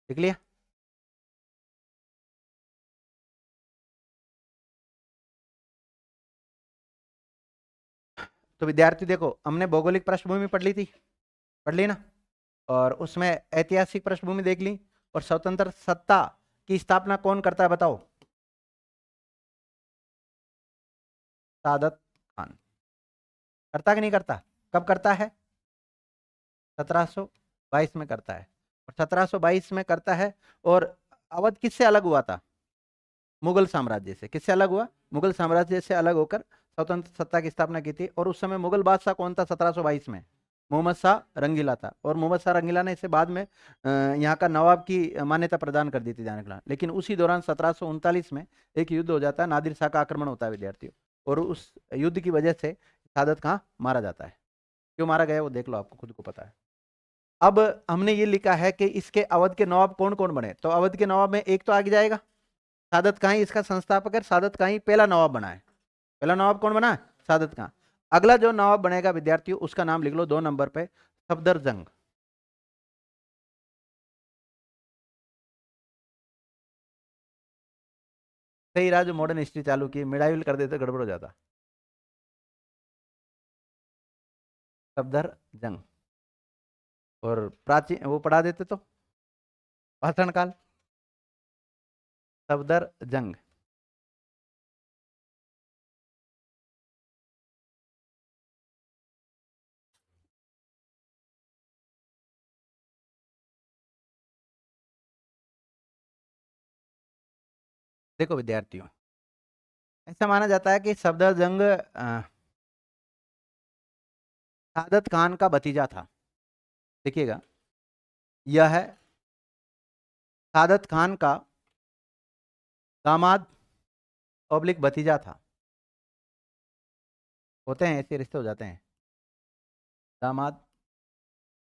लिख लिया? तो विद्यार्थी देखो, हमने भौगोलिक पृष्ठभूमि पढ़ ली थी, पढ़ ली ना? और उसमें ऐतिहासिक पृष्ठभूमि देख ली। और स्वतंत्र सत्ता की स्थापना कौन करता है बताओ? सादत खान। करता कि नहीं करता? कब करता है? 1722 में करता है। और 1722 में करता है। और अवध किससे अलग हुआ था? मुगल साम्राज्य से। किससे अलग हुआ? मुगल साम्राज्य से अलग होकर स्वतंत्र सत्ता की स्थापना की थी। और उस समय मुगल बादशाह कौन था 1722 में? मोहम्मद शाह रंगीला था। और मोहम्मद शाह रंगीला ने इसे बाद में यहाँ का नवाब की मान्यता प्रदान कर दी थी, जाने के लिए। लेकिन उसी दौरान 1739 में एक युद्ध हो जाता है, नादिर शाह का आक्रमण होता है विद्यार्थियों। और उस युद्ध की वजह से सादत खां मारा जाता है। क्यों मारा गया वो देख लो, आपको खुद को पता है। अब हमने ये लिखा है कि इसके अवध के नवाब कौन कौन बने। तो अवध के नवाब में एक तो आगे जाएगा सादत खां ही, इसका संस्थापक है। सादत खां ही पहला नवाब बना है। पहला नवाब कौन बना? सादत खां। अगला जो नवाब बनेगा विद्यार्थियों, उसका नाम लिख लो 2 नंबर पे, सफदरजंग। सही रहा जो मॉडर्न हिस्ट्री चालू की, मिडाइवल कर देते गड़बड़ हो जाता। सफदरजंग। और प्राचीन वो पढ़ा देते तो भाषण काल। सफदरजंग। देखो विद्यार्थियों, ऐसा माना जाता है कि सफदरजंग सादत खान का भतीजा था। देखिएगा, यह है सादत खान का दामाद ऑब्लिक भतीजा था। होते हैं ऐसे रिश्ते हो जाते हैं। दामाद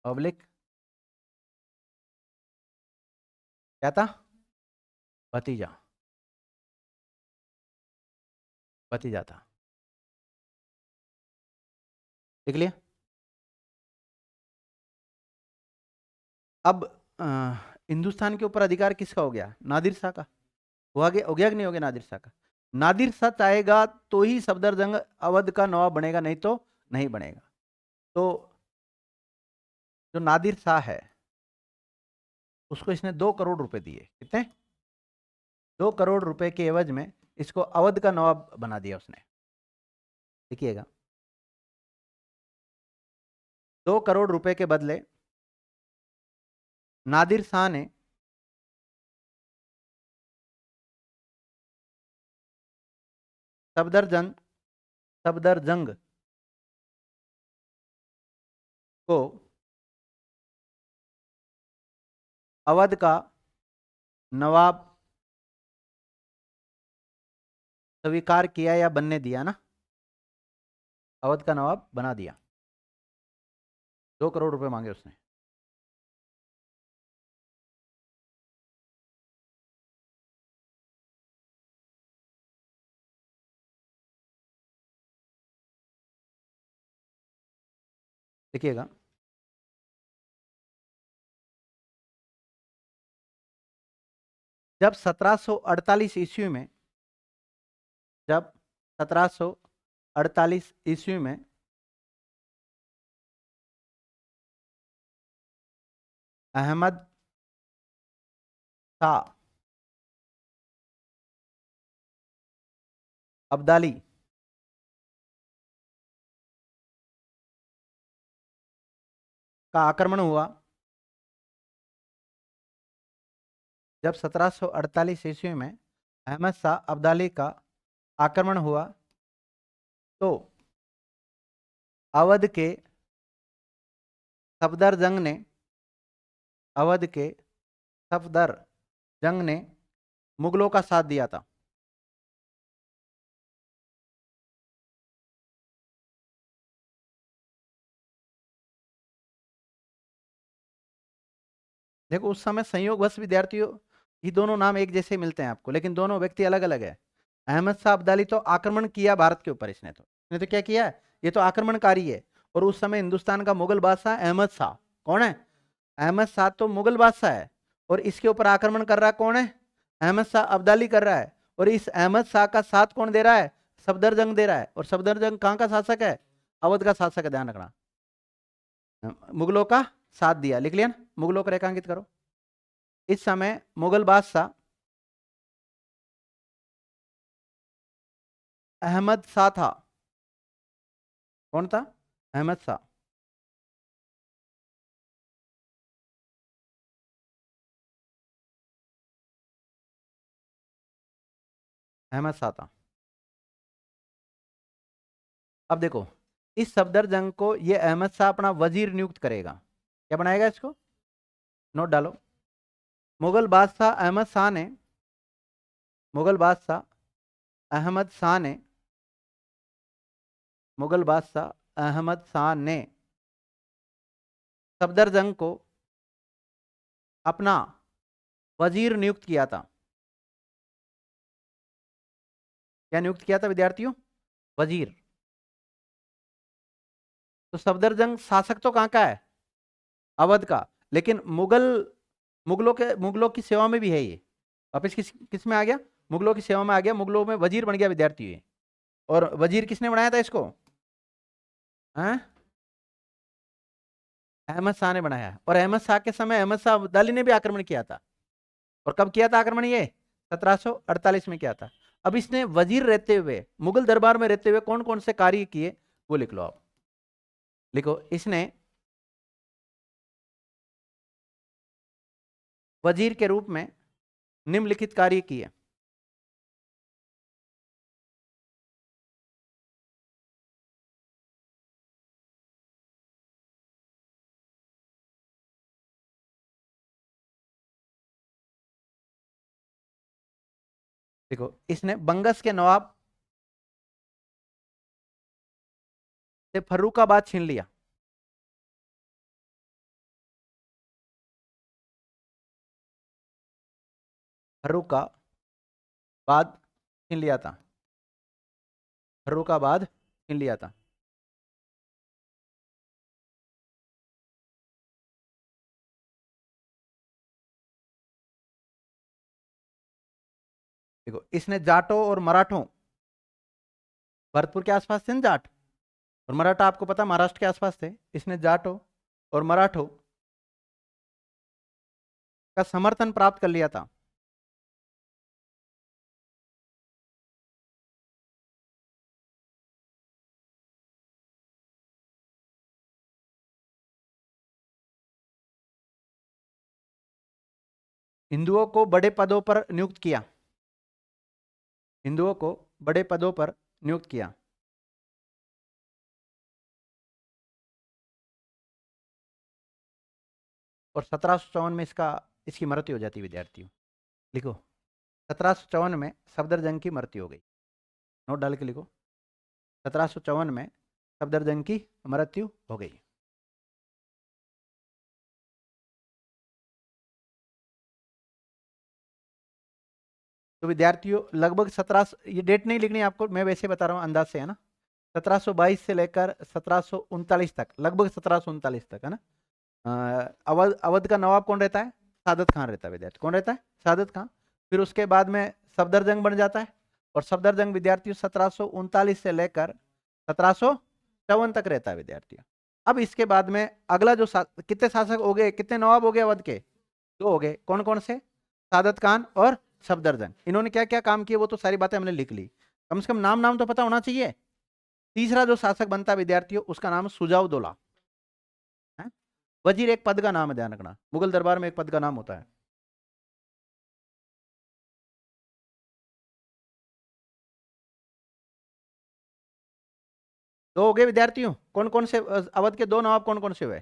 ऑब्लिक क्या था? भतीजा। भतीजा था। देख लिया? अब हिंदुस्तान के ऊपर अधिकार किसका हो गया? नादिर शाह का। हो गया कि नहीं हो गया नादिर शाह का? नादिर शाह चाहेगा तो ही सफदरजंग अवध का नवाब बनेगा, नहीं तो नहीं बनेगा। तो जो नादिर शाह है उसको इसने 2 करोड़ रुपए दिए। कितने? 2 करोड़ रुपए के एवज में इसको अवध का नवाब बना दिया उसने। देखिएगा, 2 करोड़ रुपए के बदले नादिर शाह ने सफदरजंग सफदरजंग को अवध का नवाब स्वीकार किया या बनने दिया ना? अवध का नवाब बना दिया। 2 करोड़ रुपए मांगे उसने। देखिएगा, जब 1748 ईस्वी में जब 1748 ईस्वी में अहमद शाह अब्दाली का आक्रमण हुआ, जब 1748 ईस्वी में अहमद शाह अब्दाली का आक्रमण हुआ तो अवध के सफदरजंग ने अवध के सफदरजंग ने मुगलों का साथ दिया था। देखो उस समय संयोगवश विद्यार्थियों ये दोनों नाम एक जैसे मिलते हैं आपको, लेकिन दोनों व्यक्ति अलग अलग है। अहमद शाह अब्दाली तो आक्रमण किया भारत के ऊपर, इसने तो क्या किया, ये तो आक्रमणकारी है। और उस समय हिंदुस्तान का मुगल बादशाह अहमद शाह, कौन है, अहमद शाह तो मुगल बादशाह है, और इसके ऊपर आक्रमण कर रहा कौन है, अहमद शाह अब्दाली कर रहा है। और इस अहमद शाह का साथ कौन दे रहा है, सफदरजंग दे रहा है। और सफदरजंग कहाँ का शासक है, अवध का शासक है, ध्यान रखना। मुगलों का साथ दिया, लिख लिया ना, मुगलों को रेखांकित करो। इस समय मुगल बादशाह अहमद शाह था, कौन था, अहमद शाह। अहमद शाह था। अब देखो इस सफदरजंग को ये अहमद शाह अपना वजीर नियुक्त करेगा, क्या बनाएगा इसको, नोट डालो। मुगल बादशाह अहमद शाह ने मुगल बादशाह अहमद शाह ने मुगल बादशाह अहमद शाह ने सफदरजंग को अपना वजीर नियुक्त किया था। क्या नियुक्त किया था विद्यार्थियों, वजीर। तो सफदरजंग शासक तो कहाँ का है, अवध का, लेकिन मुगलों की सेवा में भी है ये। वापिस किस में आ गया, मुगलों की सेवा में आ गया, मुगलों में वजीर बन गया विद्यार्थी ये। और वजीर किसने बनाया था इसको, हैं, अहमद शाह ने बनाया। और अहमद शाह के समय अहमद शाह अब्दाली ने भी आक्रमण किया था। और कब किया था आक्रमण, ये 1748 में किया था। अब इसने वजीर रहते हुए, मुगल दरबार में रहते हुए कौन कौन से कार्य किए वो लिख लो आप। लिखो, इसने वजीर के रूप में निम्नलिखित कार्य किए। देखो इसने बंगस के नवाब से फर्रुखाबाद छीन लिया। फर्रुखाबाद छीन लिया था, फर्रुखाबाद छीन लिया था। देखो इसने जाटों और मराठों, भरतपुर के आसपास थे ना जाट और मराठा, आपको पता महाराष्ट्र के आसपास थे। इसने जाटों और मराठों का समर्थन प्राप्त कर लिया था। हिंदुओं को बड़े पदों पर नियुक्त किया, हिंदुओं को बड़े पदों पर नियुक्त किया। और 1754 में इसकी मृत्यु हो जाती है विद्यार्थियों। लिखो 1754 में सफदरजंग की मृत्यु हो गई, नोट डाल के लिखो, 1754 में सफदरजंग की मृत्यु हो गई। तो विद्यार्थियों लगभग 17, ये डेट नहीं लिखनी आपको, मैं वैसे बता रहा हूँ अंदाज से, है ना। 1722 से लेकर 1739 तक, लगभग 1739 तक, है ना। अवध अवध का नवाब कौन रहता है, सादत खान रहता है विद्यार्थी, कौन रहता है, सादत खान। फिर उसके बाद में सफदरजंग बन जाता है, और सफदरजंग विद्यार्थियों 1739 से लेकर 1754 तक रहता है विद्यार्थियों। अब इसके बाद में अगला जो कितने शासक हो गए, कितने नवाब हो गए अवध के, दो हो गए, कौन कौन से, सादत खान और सफदरजंग। इन्होंने क्या क्या काम किए वो तो सारी बातें हमने लिख ली, कम से कम नाम नाम तो पता होना चाहिए। तीसरा जो शासक बनता है विद्यार्थियों उसका नाम सुजाउद्दौला दौला है। वजीर एक पद का नाम है, ध्यान रखना, मुगल दरबार में एक पद का नाम होता है। दो हो गए विद्यार्थियों। कौन कौन से अवध के दो नवाब कौन कौन से हुए?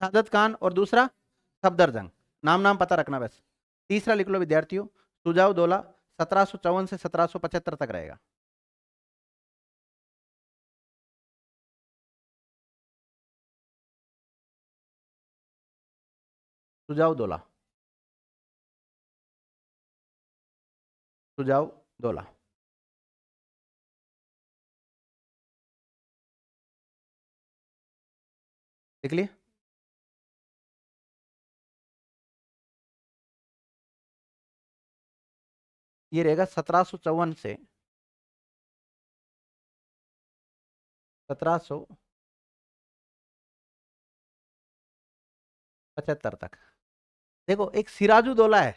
सादत खान और दूसरा सफदरजंग। नाम नाम पता रखना बस। तीसरा लिख लो विद्यार्थियों, सुजाव दौला, 1754 से 1775 तक रहेगा। सुजाव दौला, सुजाव दौला। लिख लिए? ये रहेगा 1754 से 1775 तक। देखो एक सिराजुद्दौला है,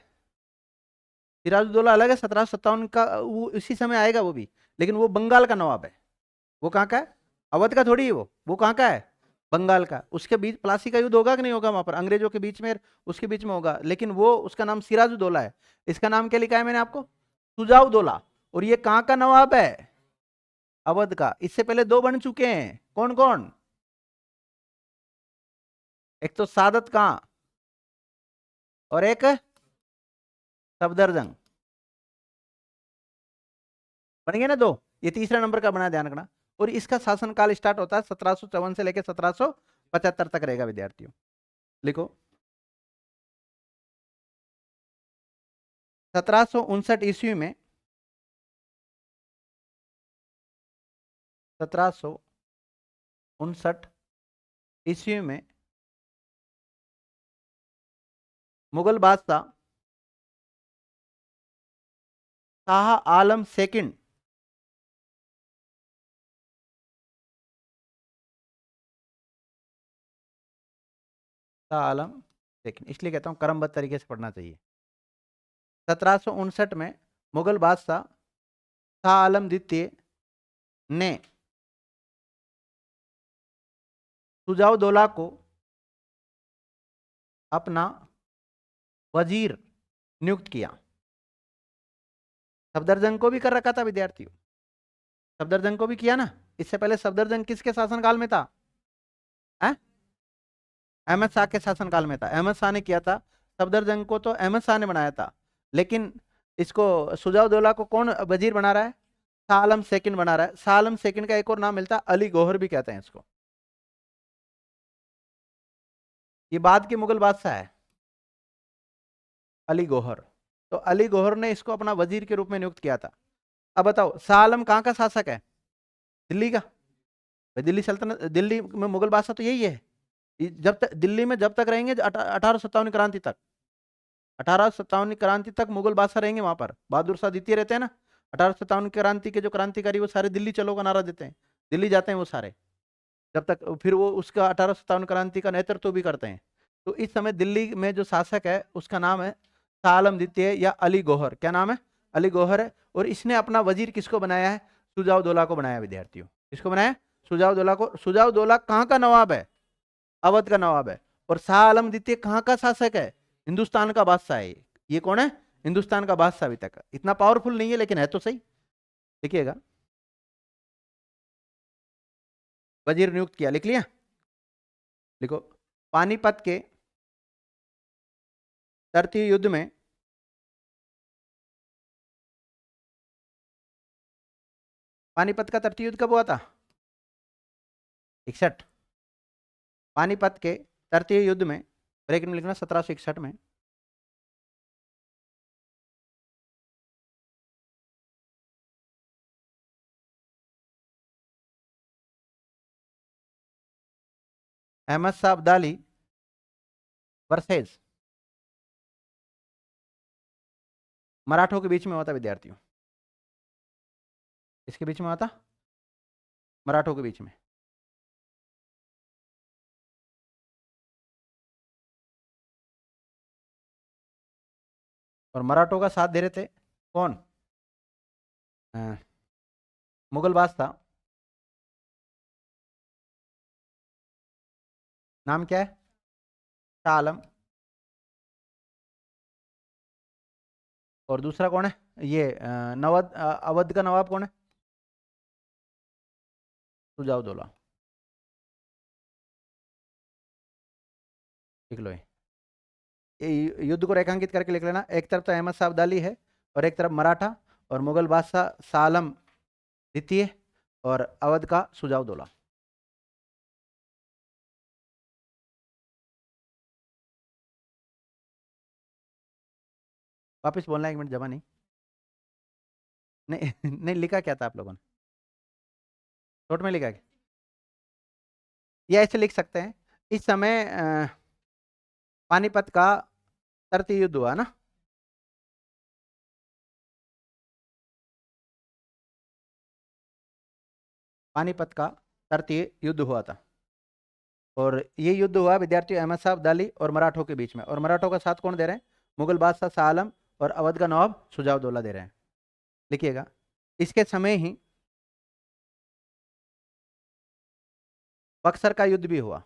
सिराजुद्दौला अलग है, 1757 का, वो इसी समय आएगा वो भी, लेकिन वो बंगाल का नवाब है। वो कहाँ का है? अवध का थोड़ी है वो कहाँ का है? बंगाल का। उसके बीच प्लासी का युद्ध होगा कि नहीं होगा वहां पर, अंग्रेजों के बीच में, उसके बीच में होगा, लेकिन वो उसका नाम सिराजुद्दौला है। इसका नाम क्या लिखा है मैंने आपको? सुजाउद्दौला। और ये कहाँ का नवाब है? अवध का। इससे पहले दो बन चुके हैं, कौन कौन? एक तो सादत खां और एक सफदरजंग। बन गए ना दो। ये तीसरा नंबर का बना, ध्यान रखना। और इसका शासनकाल स्टार्ट होता है 1754 से लेकर 1775 तक रहेगा विद्यार्थियों। लिखो। 1759 ईस्वी में, 1759 ईस्वी में मुगल बादशाह शाह आलम सेकंड शाह आलम सेकंड, इसलिए कहता हूं क्रमबद्ध तरीके से पढ़ना चाहिए। 1759 में मुगल बादशाह शाह आलम द्वितीय ने सुजाउद्दौला को अपना वजीर नियुक्त किया। सफदरजंग को भी कर रखा था विद्यार्थियों, सफदरजंग को भी किया ना। इससे पहले सफदरजंग किसके शासनकाल में था? अहमद शाह के शासनकाल में था, अहमद शाह ने किया था। सफदरजंग को तो अहमद शाह ने बनाया था, लेकिन इसको सुजाउद्दौला को कौन वजीर बना रहा है? शाह आलम सेकंड बना रहा है। शाह आलम सेकंड का एक और नाम मिलता है, अली गौहर भी कहते हैं इसको। ये बाद के मुगल बादशाह है अली गौहर। तो अली गौहर ने इसको अपना वजीर के रूप में नियुक्त किया था। अब बताओ शाह आलम कहाँ का शासक है? दिल्ली का। भाई दिल्ली सल्तनत, दिल्ली में मुगल बादशाह तो यही है। जब तक दिल्ली में जब तक रहेंगे 1857 क्रांति तक, 1857 क्रांति तक मुगल बादशाह रहेंगे वहां पर। बहादुर शाह द्वितीय रहते हैं ना, 1857 क्रांति के जो क्रांतिकारी वो सारे दिल्ली चलो का नारा देते हैं, दिल्ली जाते हैं वो सारे। जब तक फिर वो उसका 1857 क्रांति का नेतृत्व भी करते हैं। तो इस समय दिल्ली में जो शासक है उसका नाम है शाह आलम द्वितीय या अली गौहर। क्या नाम है? अली गौहर है। और इसने अपना वजीर किसको बनाया है? सुजाउद्दौला को बनाया विद्यार्थियों। किसको बनाया? सुजाउद्दौला को। सुजाउद्दौला कहाँ का नवाब है? अवध का नवाब है। और शाह आलम द्वितीय कहाँ का शासक है? हिंदुस्तान का बादशाह है ये कौन है? हिंदुस्तान का बादशाह अभी तक। इतना पावरफुल नहीं है लेकिन है तो सही। देखिएगा, वजीर नियुक्त किया, लिख लिया? लिखो। पानीपत के तृतीय युद्ध में पानीपत का तृतीय युद्ध कब हुआ था? 61। पानीपत के तृतीय युद्ध में, ब्रैकेट में लिखना 1761 में, अहमद शाह अब्दाली वर्सेज मराठों के बीच में हुआ था विद्यार्थियों। इसके बीच में हुआ था, मराठों के बीच में। और मराठों का साथ दे रहे थे कौन? अ, मुगल बादशाह। नाम क्या है? शाह आलम। और दूसरा कौन है? ये अवध का नवाब कौन है? सुजावदोला। लिख लो ये युद्ध को रेखांकित करके लिख लेना। एक तरफ तो अहमद शाह अब्दाली है और एक तरफ मराठा और मुगल बादशाह शाह आलम द्वितीय और अवध का सुजावदोला। वापस बोलना, 1 मिनट जमा नहीं। नहीं नहीं, लिखा क्या था आप लोगों ने? नोट में लिखा क्या? या ऐसे लिख सकते हैं, इस समय पानीपत का तृतीय युद्ध हुआ ना। पानीपत का तृतीय युद्ध हुआ था और ये युद्ध हुआ विद्यार्थी अहमद साहब अब्दाली और मराठों के बीच में। और मराठों का साथ कौन दे रहे हैं? मुगल बादशाह शाह आलम और अवध का नवाब सुजावदौला दे रहे हैं। लिखिएगा, इसके समय ही बक्सर का युद्ध भी हुआ।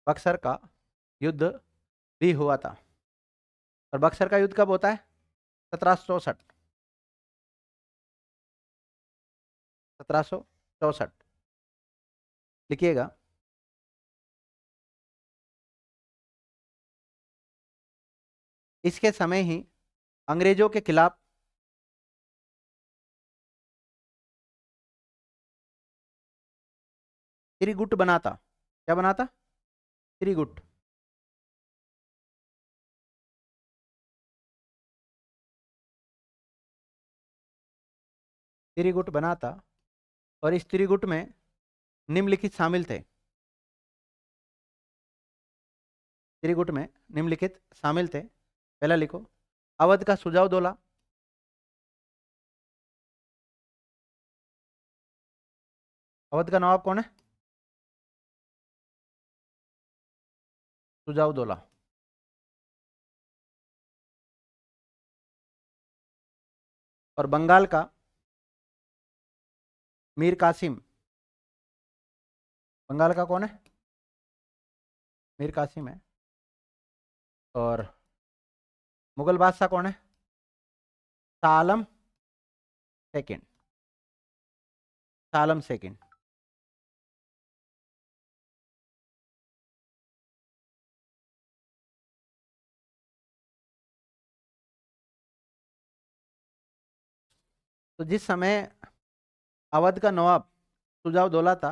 बक्सर का युद्ध भी हुआ था। और बक्सर का युद्ध कब होता है? 1764। 1764 लिखिएगा। इसके समय ही अंग्रेजों के खिलाफ त्रिगुट बना था। क्या बना था? त्रिगुट। त्रिगुट बना था और इस त्रिगुट में निम्नलिखित शामिल थे। त्रिगुट में निम्नलिखित शामिल थे। पहला लिखो, अवध का सुजावदौला। अवध का नवाब कौन है? सुजावदौला। और बंगाल का मीर कासिम। बंगाल का कौन है? मीर कासिम है। और मुगल बादशाह कौन है? शाह आलम सेकंड। शाह आलम सेकंड। तो जिस समय अवध का नवाब सुजावदौला था,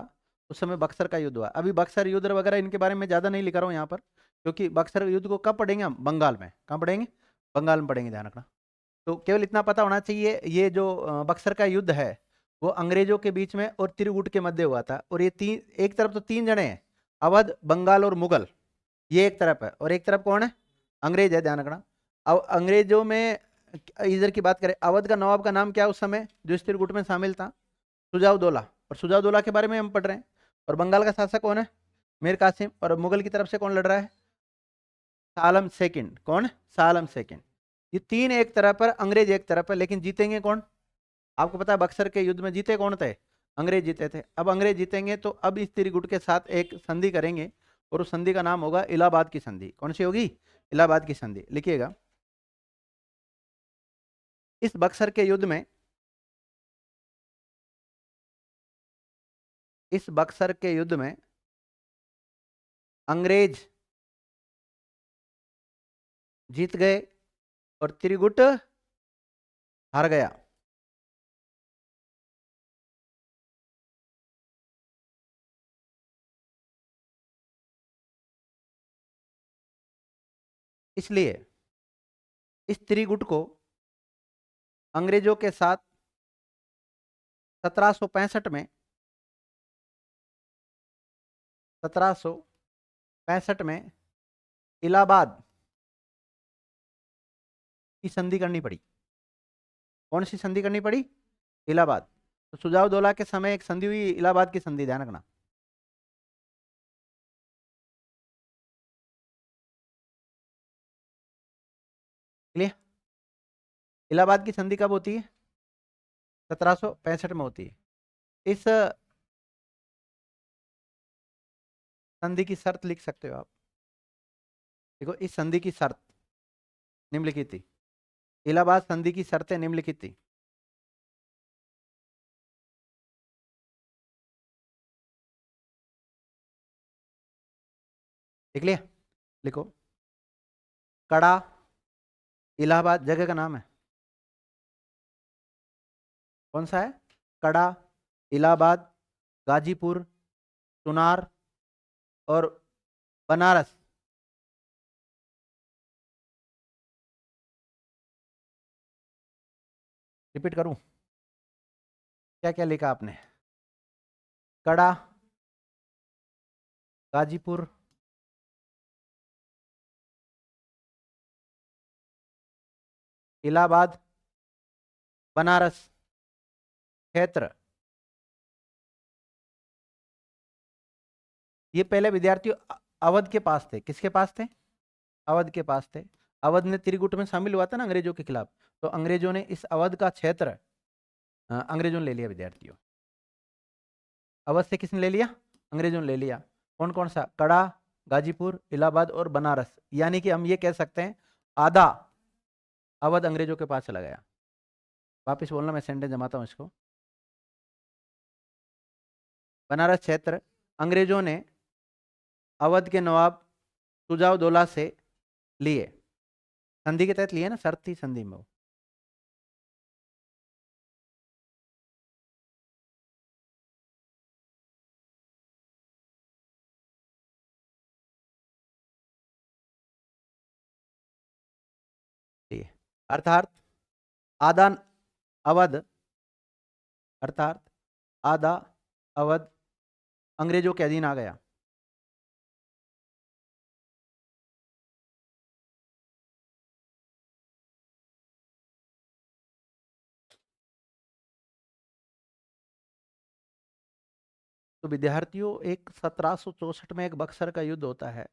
उस समय बक्सर का युद्ध हुआ। अभी बक्सर युद्ध वगैरह इनके बारे में ज़्यादा नहीं लिखा रहा हूँ यहाँ पर, क्योंकि बक्सर युद्ध को कब पढ़ेंगे हम? बंगाल में। कहाँ पढ़ेंगे? बंगाल में पढ़ेंगे, ध्यान रखना। तो केवल इतना पता होना चाहिए, ये जो बक्सर का युद्ध है वो अंग्रेजों के बीच में और त्रिगुट के मध्य हुआ था। और ये तीन, एक तरफ तो तीन जने हैं, अवध, बंगाल और मुगल, ये एक तरफ है। और एक तरफ कौन है? अंग्रेज है, ध्यान रखना। अब अंग्रेजों में इधर की बात करें, अवध का नवाब का नाम क्या उस समय जो इस त्रिगुट में शामिल था? सुजावदौला। और सुजावदौला के बारे में हम पढ़ रहे हैं। और बंगाल का शासक कौन है? मीर कासिम। और मुगल की तरफ से कौन लड़ रहा है? सालम सेकंड। कौन? सालम सेकंड। ये तीन एक तरफ पर, अंग्रेज एक तरफ है, लेकिन जीतेंगे कौन? आपको पता है बक्सर के युद्ध में जीते कौन थे? अंग्रेज जीते थे। अब अंग्रेज जीतेंगे तो अब इस त्रिगुट के साथ एक संधि करेंगे और उस संधि का नाम होगा इलाहाबाद की संधि। कौन सी होगी? इलाहाबाद की संधि। लिखिएगा, इस बक्सर के युद्ध में, इस बक्सर के युद्ध में अंग्रेज जीत गए और त्रिगुट हार गया। इसलिए इस त्रिगुट को अंग्रेजों के साथ 1765 में, 1765 में इलाहाबाद की संधि करनी पड़ी। कौन सी संधि करनी पड़ी? इलाहाबाद। तो सुजावदौला के समय एक संधि हुई, इलाहाबाद की संधि, ध्यान रखना। क्लियर? इलाहाबाद की संधि कब होती है? 1765 में होती है। इस संधि की शर्त लिख सकते हो आप। देखो, इस संधि की शर्त निम्नलिखित थी। इलाहाबाद संधि की शर्तें निम्नलिखित थी। लिख लिया? लिखो। कड़ा, इलाहाबाद जगह का नाम है, कौन सा है? कड़ा, इलाहाबाद, गाजीपुर, चुनार और बनारस। रिपीट करूं? क्या क्या लिखा आपने? कड़ा, गाजीपुर, इलाहाबाद, बनारस क्षेत्र। ये पहले विद्यार्थी अवध के पास थे। किसके पास थे? अवध के पास थे। अवध ने त्रिगुट में शामिल हुआ था ना अंग्रेजों के खिलाफ, तो अंग्रेजों ने इस अवध का क्षेत्र अंग्रेजों ने ले लिया विद्यार्थियों। अवध से किसने ले लिया? अंग्रेजों ने ले लिया। कौन कौन सा? कड़ा, गाजीपुर, इलाहाबाद और बनारस। यानी कि हम ये कह सकते हैं आधा अवध अंग्रेजों के पास चला गया। वापिस बोलना, मैं सेंटेंस जमाता हूं इसको। बनारस क्षेत्र अंग्रेजों ने अवध के नवाब सुजाउद्दौला से लिए, संधि के तहत लिए ना, शर्त थी संधि में वो। लिए अर्थात आधा अवध, अर्थात आधा अवध अंग्रेजों के अधीन आ गया। तो विद्यार्थियों, एक 1764 में एक बक्सर का युद्ध होता है,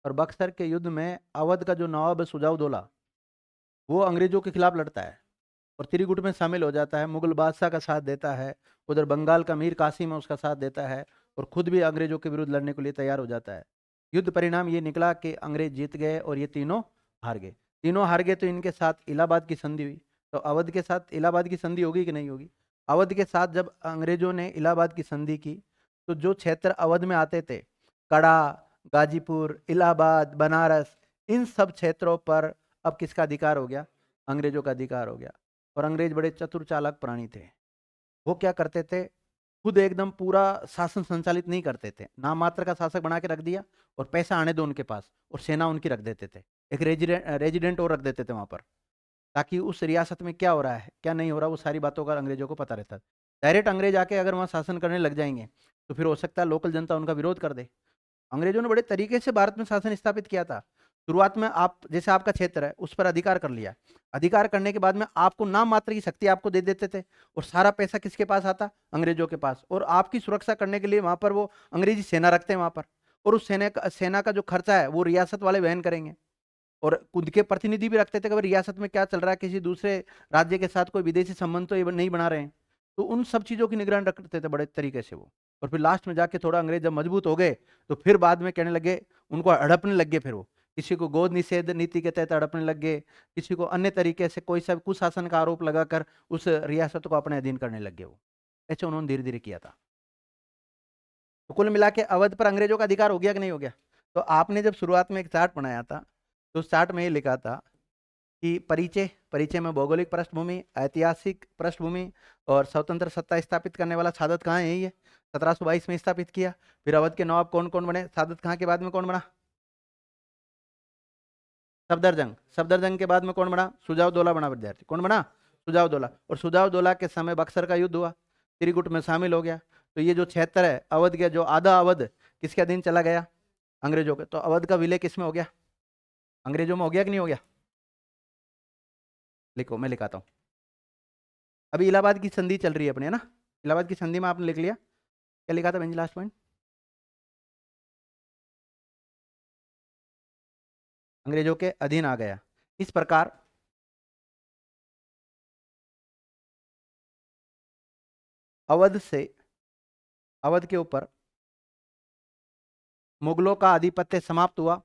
और बक्सर के युद्ध में अवध का जो नवाब है सुजाउद्दौला, वो अंग्रेजों के खिलाफ लड़ता है और त्रिगुट में शामिल हो जाता है, मुगल बादशाह का साथ देता है, उधर बंगाल का मीर कासिम है उसका साथ देता है, और खुद भी अंग्रेजों के विरुद्ध लड़ने के लिए तैयार हो जाता है। युद्ध परिणाम ये निकला कि अंग्रेज जीत गए और ये तीनों हार गए। तीनों हार गए तो इनके साथ इलाहाबाद की संधि हुई। तो अवध के साथ इलाहाबाद की संधि होगी कि नहीं होगी? अवध के साथ जब अंग्रेजों ने इलाहाबाद की संधि की, तो जो क्षेत्र अवध में आते थे, कड़ा, गाजीपुर, इलाहाबाद, बनारस, इन सब क्षेत्रों पर अब किसका अधिकार हो गया? अंग्रेजों का अधिकार हो गया। और अंग्रेज बड़े चतुर चालाक प्राणी थे। वो क्या करते थे? खुद एकदम पूरा शासन संचालित नहीं करते थे, नाम मात्र का शासक बना के रख दिया और पैसा आने दो उनके पास, और सेना उनकी रख देते थे। एक रेजिडेंट और रख देते थे वहां पर, ताकि उस रियासत में क्या हो रहा है क्या नहीं हो रहा वो सारी बातों का अंग्रेजों को पता रहता है। डायरेक्ट अंग्रेज आके अगर वहां शासन करने लग जाएंगे तो फिर हो सकता है लोकल जनता उनका विरोध कर दे। अंग्रेजों ने बड़े तरीके से भारत में शासन स्थापित किया था। शुरुआत में आप जैसे आपका क्षेत्र है उस पर अधिकार कर लिया, अधिकार करने के बाद में आपको नाम मात्र की शक्ति आपको दे देते थे, और सारा पैसा किसके पास आता? अंग्रेजों के पास। और आपकी सुरक्षा करने के लिए वहां पर वो अंग्रेजी सेना रखते हैं वहां पर, और उस सेना का जो खर्चा है वो रियासत वाले वहन करेंगे। और खुद के प्रतिनिधि भी रखते थे कि रियासत में क्या चल रहा है, किसी दूसरे राज्य के साथ कोई विदेशी संबंध तो ये नहीं बना रहे हैं। तो उन सब चीजों की निगरानी रखते थे बड़े तरीके से वो। और फिर लास्ट में जाके थोड़ा अंग्रेज जब मजबूत हो गए तो फिर बाद में कहने लगे, उनको हड़पने लग गए। फिर वो किसी को गोद निषेध नीति के तहत हड़पने लग गए, किसी को अन्य तरीके से कोई सा कुशासन का आरोप लगाकर उस रियासत को अपने अधीन करने लग गए वो। ऐसे उन्होंने धीरे धीरे किया था। तो कुल मिला के अवध पर अंग्रेजों का अधिकार हो गया कि नहीं हो गया? तो आपने जब शुरुआत में एक चार्ट बनाया था, तो उस चार्ट में ये लिखा था कि परिचय, परिचय में भौगोलिक पृष्ठभूमि, ऐतिहासिक पृष्ठभूमि, और स्वतंत्र सत्ता स्थापित करने वाला सादत कहाँ है? यही है, 1722 में स्थापित किया। फिर अवध के नवाब कौन कौन बने? सादत खां के बाद में कौन बना? सफदरजंग। सफदरजंग के बाद में कौन बना? सुजाउद्दौला बना विद्यार्थी। कौन बना? सुजाउद्दौला। और सुजाउद्दौला के समय बक्सर का युद्ध हुआ, त्रिगुट में शामिल हो गया। तो ये जो क्षेत्र है अवध के, जो आधा अवध किसके अधीन चला गया? अंग्रेजों के। तो अवध का विलय किसमें हो गया? अंग्रेजों में हो गया कि नहीं हो गया? लिखो, मैं लिखाता हूँ। अभी इलाहाबाद की संधि चल रही है अपने, है ना? इलाहाबाद की संधि में आपने लिख लिया, क्या लिखा था बेंजी लास्ट पॉइंट? अंग्रेजों के अधीन आ गया। इस प्रकार अवध से, अवध के ऊपर मुगलों का आधिपत्य समाप्त हुआ।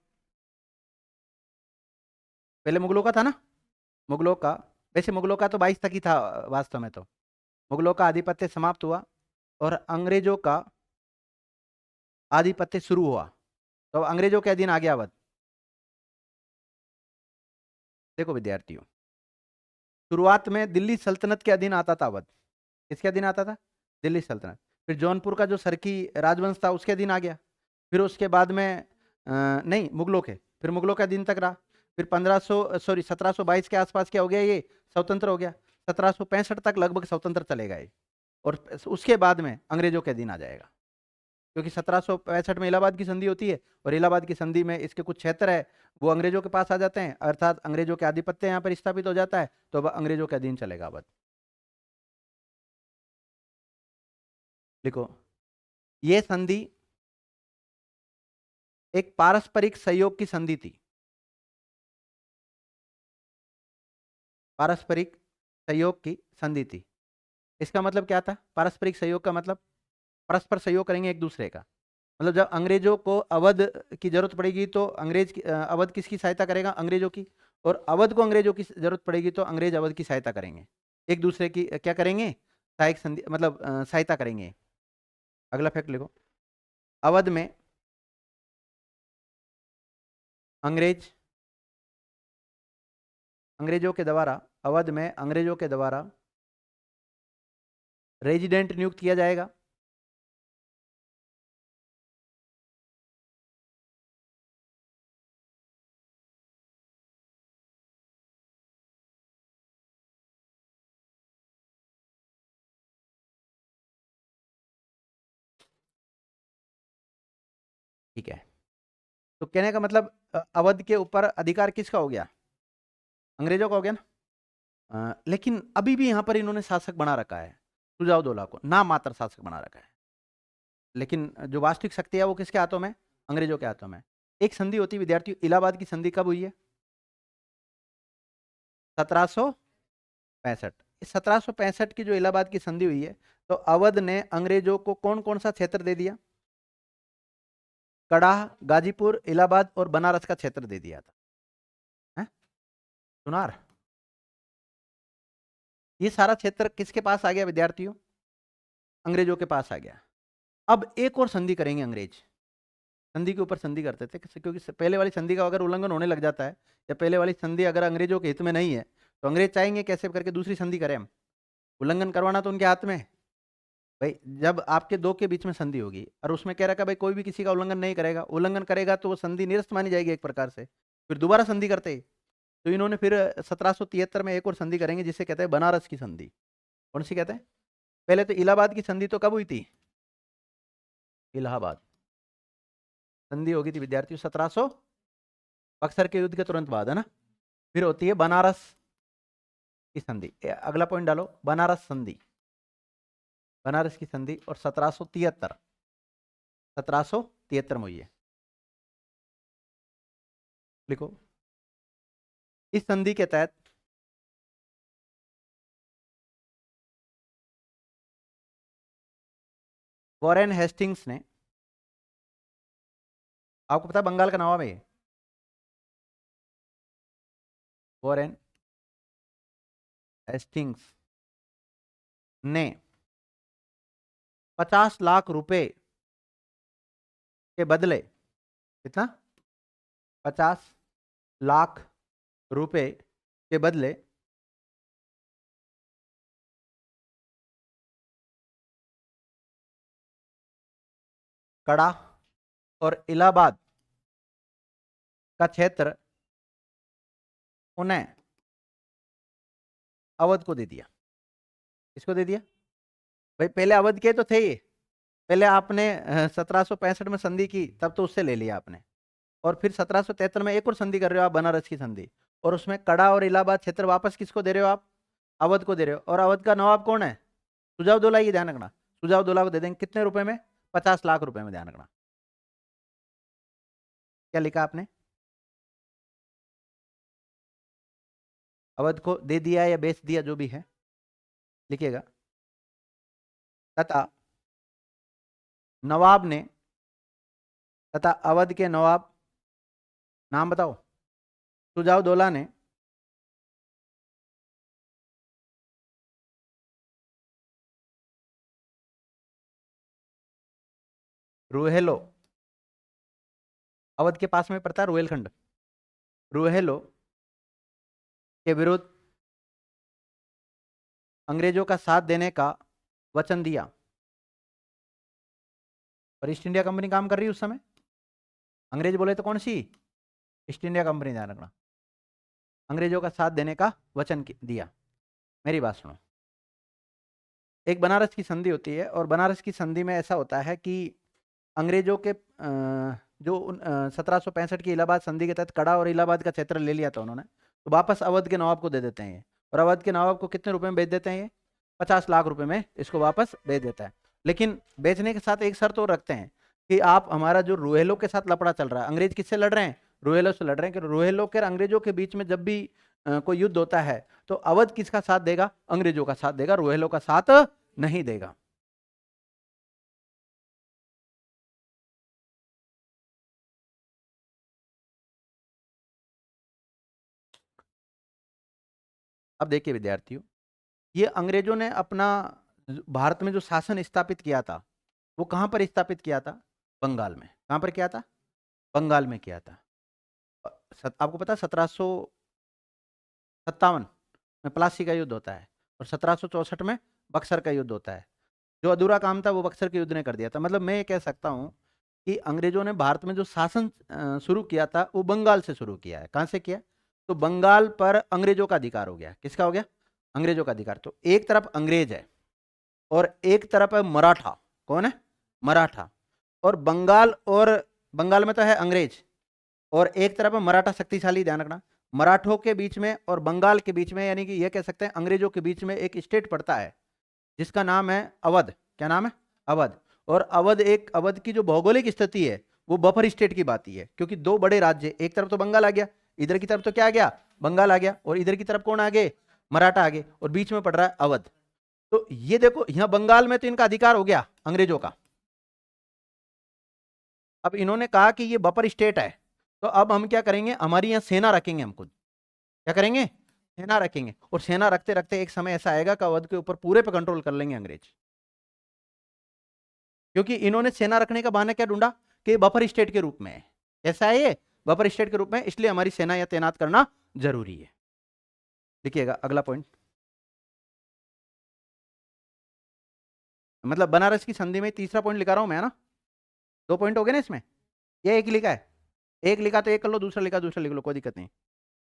पहले मुगलों का था ना, मुगलों का, वैसे मुगलों का तो 22 तक ही था वास्तव में, तो मुगलों का आधिपत्य समाप्त हुआ और अंग्रेजों का आधिपत्य शुरू हुआ। तो अंग्रेजों के अधीन आ गया अवध। देखो विद्यार्थियों, शुरुआत में दिल्ली सल्तनत के अधीन आता था अवध। किसके अधीन आता था? दिल्ली सल्तनत। फिर जौनपुर का जो सरकी राजवंश था उसके अधीन आ गया। फिर उसके बाद में नहीं, मुगलों के, फिर मुगलों के अधीन तक रहा। फिर 1722 के आसपास क्या हो गया, ये स्वतंत्र हो गया। 1765 तक लगभग स्वतंत्र चलेगा ये, और उसके बाद में अंग्रेजों के अधीन आ जाएगा, क्योंकि 1765 में इलाहाबाद की संधि होती है, और इलाहाबाद की संधि में इसके कुछ क्षेत्र है वो अंग्रेजों के पास आ जाते हैं, अर्थात अंग्रेजों के आधिपत्य यहाँ पर स्थापित हो जाता है, तो अब अंग्रेजों के अधीन चलेगा अवध। लिखो, ये संधि एक पारस्परिक सहयोग की संधि थी। पारस्परिक सहयोग की संधि थी। इसका मतलब क्या था? पारस्परिक सहयोग का मतलब परस्पर सहयोग करेंगे एक दूसरे का। मतलब जब अंग्रेजों को अवध की जरूरत पड़ेगी तो अवध किसकी सहायता करेगा? अंग्रेजों की। और अवध को अंग्रेजों की जरूरत पड़ेगी तो अंग्रेज अवध की सहायता करेंगे। एक दूसरे की क्या करेंगे? सहायक संधि, मतलब सहायता करेंगे। अगला फैक्ट लिखो, अवध में अंग्रेज अंग्रेजों के द्वारा अवध में अंग्रेजों के द्वारा रेजिडेंट नियुक्त किया जाएगा। ठीक है, तो कहने का मतलब अवध के ऊपर अधिकार किसका हो गया? अंग्रेजों का हो गया ना। लेकिन अभी भी यहाँ पर इन्होंने शासक बना रखा है, सुजाउदौला को नाम मात्र शासक बना रखा है, लेकिन जो वास्तविक शक्ति है वो किसके हाथों में? अंग्रेजों के हाथों में। एक संधि होती है विद्यार्थियों, इलाहाबाद की संधि कब हुई है? 1765। इस 1765 की जो इलाहाबाद की संधि हुई है, तो अवध ने अंग्रेजों को कौन कौन सा क्षेत्र दे दिया? कड़ाह, गाजीपुर, इलाहाबाद और बनारस का क्षेत्र दे दिया था, है? सुनार। ये सारा क्षेत्र किसके पास आ गया विद्यार्थियों? अंग्रेजों के पास आ गया। अब एक और संधि करेंगे अंग्रेज, संधि के ऊपर संधि करते थे, क्योंकि पहले वाली संधि का अगर उल्लंघन होने लग जाता है, या पहले वाली संधि अगर अंग्रेजों के हित में नहीं है, तो अंग्रेज चाहेंगे कैसे करके दूसरी संधि करें हम। उल्लंघन करवाना तो उनके हाथ में है। भाई जब आपके दो के बीच में संधि होगी और उसमें कह रखा भाई कोई भी किसी का उल्लंघन नहीं करेगा, उल्लंघन करेगा तो वो संधि निरस्त मानी जाएगी एक प्रकार से, फिर दोबारा संधि करते हैं। तो इन्होंने फिर 1773 में एक और संधि करेंगे जिसे कहते हैं बनारस की संधि। कौन सी कहते हैं? पहले तो इलाहाबाद की संधि तो कब हुई थी? इलाहाबाद संधि होगी थी विद्यार्थियों 1700, बक्सर के युद्ध के तुरंत बाद, है ना। फिर होती है बनारस की संधि। अगला पॉइंट डालो, बनारस संधि। बनारस की संधि और 1773 में हुई है। लिखो, इस संधि के तहत वॉरेन हेस्टिंग्स ने, आपको पता है बंगाल का नवाब है ये, वॉरेन हेस्टिंग्स ने 50 लाख रुपए के बदले, कितना? 50 लाख रुपए के बदले कड़ा और इलाहाबाद का क्षेत्र उन्हें अवध को दे दिया। किसको दे दिया? भाई पहले अवध के तो थे ये, पहले आपने 1765 में संधि की तब तो उससे ले लिया आपने, और फिर 1773 में एक और संधि कर रहे हो आप, बनारस की संधि, और उसमें कड़ा और इलाहाबाद क्षेत्र वापस किसको दे रहे हो आप? अवध को दे रहे हो। और अवध का नवाब कौन है? सुजाउदौला, ये ध्यान रखना। सुजाउदौला को दे देंगे कितने रुपए में? 50 लाख रुपए में, ध्यान रखना। क्या लिखा आपने? अवध को दे दिया या बेच दिया, जो भी है लिखिएगा। तथा नवाब ने, तथा अवध के नवाब, नाम बताओ। सुजाउदौला ने रूहेलो अवध के पास में पड़ता है रुहेलखंड। रूहेलो के विरुद्ध अंग्रेजों का साथ देने का वचन दिया। और ईस्ट इंडिया कंपनी काम कर रही है उस समय। अंग्रेज बोले तो कौन सी? ईस्ट इंडिया कंपनी, ध्यान रखना। अंग्रेजों का साथ देने का वचन दिया। मेरी बात सुनो। एक बनारस की संधि होती है और बनारस की संधि में ऐसा होता है कि अंग्रेजों के जो 1765 की इलाहाबाद संधि के तहत कड़ा और इलाहाबाद का क्षेत्र ले लिया था उन्होंने, तो वापस अवध के नवाब को दे देते हैं ये। और अवध के नवाब को कितने रुपए में बेच देते हैं ये? 50 लाख रुपए में इसको वापस बेच देता है। लेकिन बेचने के साथ एक शर्त और रखते हैं कि आप हमारा जो रूहेलो के साथ लफड़ा चल रहा है, अंग्रेज किससे लड़ रहे हैं? रूहेलो से लड़ रहे हैं। कि रूहेलो के अंग्रेजों के बीच में जब भी कोई युद्ध होता है तो अवध किसका साथ देगा? अंग्रेजों का साथ देगा, रूहेलो का साथ नहीं देगा। अब देखिए विद्यार्थियों, ये अंग्रेजों ने अपना भारत में जो शासन स्थापित किया था वो कहां पर स्थापित किया था? बंगाल में। कहां पर किया था? बंगाल में किया था। आपको पता है 1757 में प्लासी का युद्ध होता है और 1764 में बक्सर का युद्ध होता है। जो अधूरा काम था वो बक्सर के युद्ध ने कर दिया था। मतलब मैं ये कह सकता हूं कि अंग्रेजों ने भारत में जो शासन शुरू किया था वो बंगाल से शुरू किया है। कहां से किया? तो बंगाल पर अंग्रेजों का अधिकार हो गया। किसका हो गया? अंग्रेजों का अधिकार। तो एक तरफ अंग्रेज है और एक तरफ है मराठा। कौन है? मराठा। और बंगाल में तो है अंग्रेज और एक तरफ है मराठा शक्तिशाली। ध्यान रखना, मराठों के बीच में और बंगाल के बीच में, यानी कि यह कह सकते हैं अंग्रेजों के बीच में एक स्टेट पड़ता है जिसका नाम है अवध। क्या नाम है? अवध। और अवध की जो भौगोलिक स्थिति है वो बफर स्टेट की बात ही है, क्योंकि दो बड़े राज्य, एक तरफ तो बंगाल आ गया, इधर की तरफ तो क्या आ गया? बंगाल आ गया, और इधर की तरफ कौन आ गए? मराठा आ गए, और बीच में पड़ रहा है अवध। तो ये देखो, यहां बंगाल में तो इनका अधिकार हो गया अंग्रेजों का। अब इन्होंने कहा कि ये बफर स्टेट है, तो अब हम क्या करेंगे? हमारी यहां सेना रखेंगे। हम खुद क्या करेंगे? सेना रखेंगे। और सेना रखते रखते एक समय ऐसा आएगा कि अवध के ऊपर पूरे पे कंट्रोल कर लेंगे अंग्रेज। क्योंकि इन्होंने सेना रखने का बहाना क्या ढूंढा? कि बफर स्टेट के रूप में है। ऐसा है ये बफर स्टेट के रूप में, इसलिए हमारी सेना यहां तैनात करना जरूरी है। देखिएगा अगला पॉइंट। मतलब बनारस की संधि में तीसरा पॉइंट लिखा रहा हूं मैं, है ना? 2 पॉइंट हो गए ना इसमें। ये एक लिखा है, एक लिखा तो एक कर लो, दूसरा लिखा दूसरा लिख लो, कोई दिक्कत नहीं।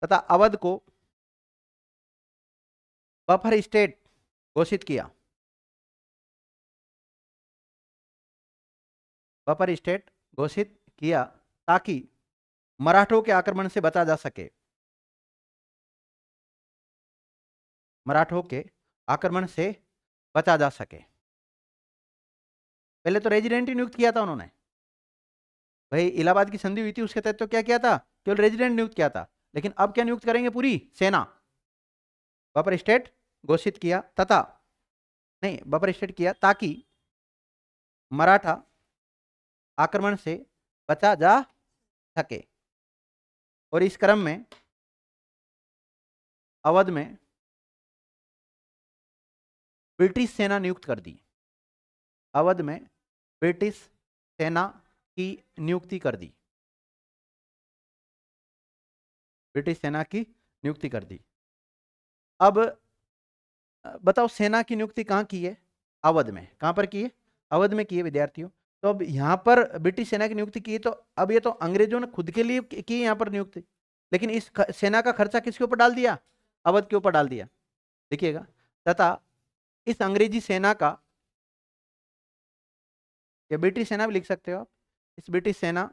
तथा अवध को बफर स्टेट घोषित किया। बफर स्टेट घोषित किया ताकि मराठों के आक्रमण से बचा जा सके। मराठों के आक्रमण से बचा जा सके। पहले तो रेजिडेंट ही नियुक्त किया था उन्होंने। भाई इलाहाबाद की संधि हुई थी, उसके तहत तो क्या किया था? केवल रेजिडेंट नियुक्त किया था। लेकिन अब क्या नियुक्त करेंगे? पूरी सेना। बफर स्टेट घोषित किया तथा, नहीं, बफर स्टेट किया ताकि मराठा आक्रमण से बचा जा सके। और इस क्रम में अवध में ब्रिटिश सेना नियुक्त कर दी। अवध में ब्रिटिश सेना की नियुक्ति कर दी। ब्रिटिश सेना की नियुक्ति कर दी। अब बताओ, सेना की नियुक्ति कहां की है? अवध में। कहां पर की है? अवध में की है विद्यार्थियों। तो अब यहां पर ब्रिटिश सेना की नियुक्ति की है, तो अब ये तो अंग्रेजों ने खुद के लिए की यहां पर नियुक्ति, लेकिन इस सेना का खर्चा किसके ऊपर डाल दिया? अवध के ऊपर डाल दिया। देखिएगा, तथा इस अंग्रेजी सेना का, या ब्रिटिश सेना भी लिख सकते हो आप, इस ब्रिटिश सेना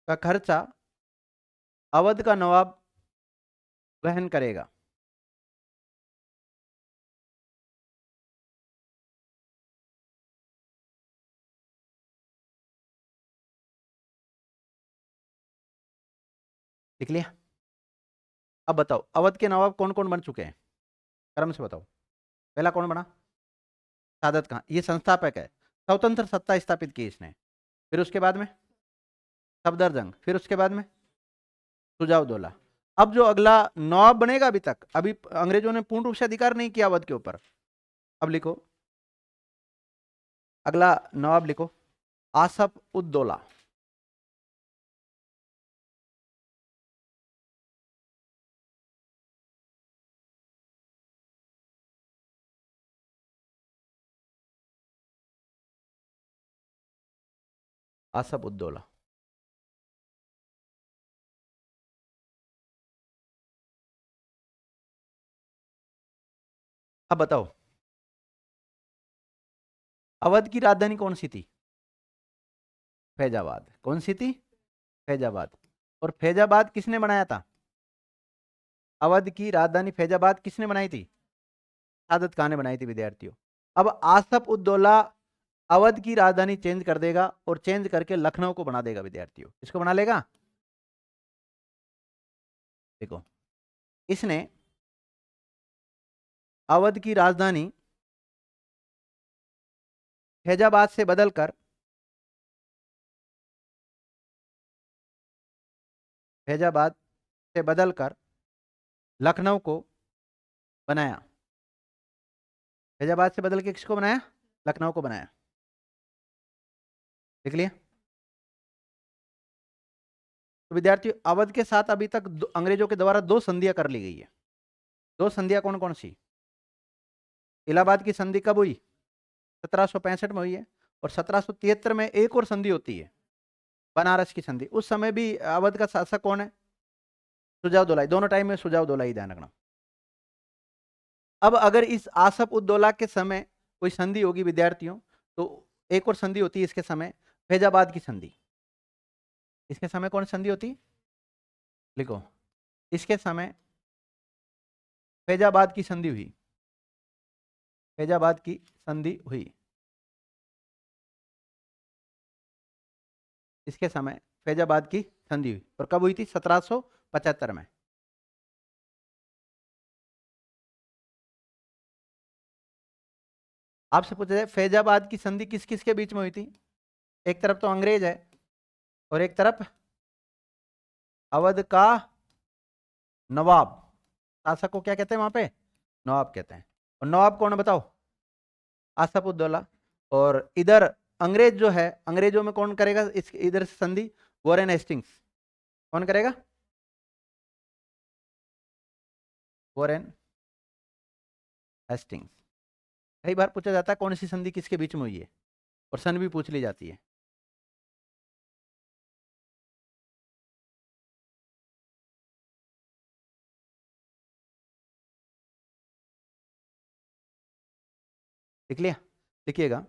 का खर्चा अवध का नवाब वहन करेगा। लिख लिया? अब बताओ अवध के नवाब कौन कौन बन चुके हैं? क्रम से बताओ। पहला कौन बना? सादत खान, ये संस्थापक है। स्वतंत्र सत्ता स्थापित की इसने। फिर उसके बाद में सफदरजंग, फिर उसके बाद में सुजाउद्दौला। अब जो अगला नवाब बनेगा, अभी अंग्रेजों ने पूर्ण रूप से अधिकार नहीं किया अवध के ऊपर। अब लिखो अगला नवाब लिखो, आसफ उद्दौला। आसफ उद्दौला। अब बताओ, अवध की राजधानी कौन सी थी? फैजाबाद। कौन सी थी? फैजाबाद। और फैजाबाद किसने बनाया था? अवध की राजधानी फैजाबाद किसने बनाई थी? सादत खान ने बनाई थी विद्यार्थियों। अब आसफ उद्दौला अवध की राजधानी चेंज कर देगा और चेंज करके लखनऊ को बना देगा विद्यार्थियों। किसको बना लेगा? देखो, इसने अवध की राजधानी फैजाबाद से बदलकर फैजाबाद से बदलकर लखनऊ को बनाया। फैजाबाद से बदल के किसको बनाया? लखनऊ को बनाया। देख लिया? तो विद्यार्थियों, अवध के साथ अभी तक अंग्रेजों के द्वारा दो संधियां कर ली गई है। दो संधियां कौन कौन सी? इलाहाबाद की संधि कब हुई? 1765 में हुई है। और 1773 में एक और संधि होती है, बनारस की संधि। उस समय भी अवध का शासक कौन है? सुजाव दौलाई। दोनों टाइम में सुजाव दौलाई, ध्यान रखना। अब अगर इस आसफ उद्दौला के समय कोई संधि होगी विद्यार्थियों, तो एक और संधि होती है इसके समय, फैजाबाद की संधि। इसके समय कौन संधि होती? लिखो, इसके समय फैजाबाद की संधि हुई। फैजाबाद की संधि हुई इसके समय फैजाबाद की संधि हुई। और कब हुई थी? 1775 में। आपसे पूछा जाए फैजाबाद की संधि किस किस के बीच में हुई थी? एक तरफ तो अंग्रेज है और एक तरफ अवध का नवाब। शासक को क्या कहते हैं वहां पे? नवाब कहते हैं। और नवाब कौन है बताओ? आसफ उद्दौला। और इधर अंग्रेज जो है, अंग्रेजों में कौन करेगा इस इधर से संधि? Warren Hastings. कौन करेगा? Warren Hastings. कई बार पूछा जाता है कौन सी संधि किसके बीच में हुई है, और सन भी पूछ ली जाती है। लिख लिया? लिखिएगा,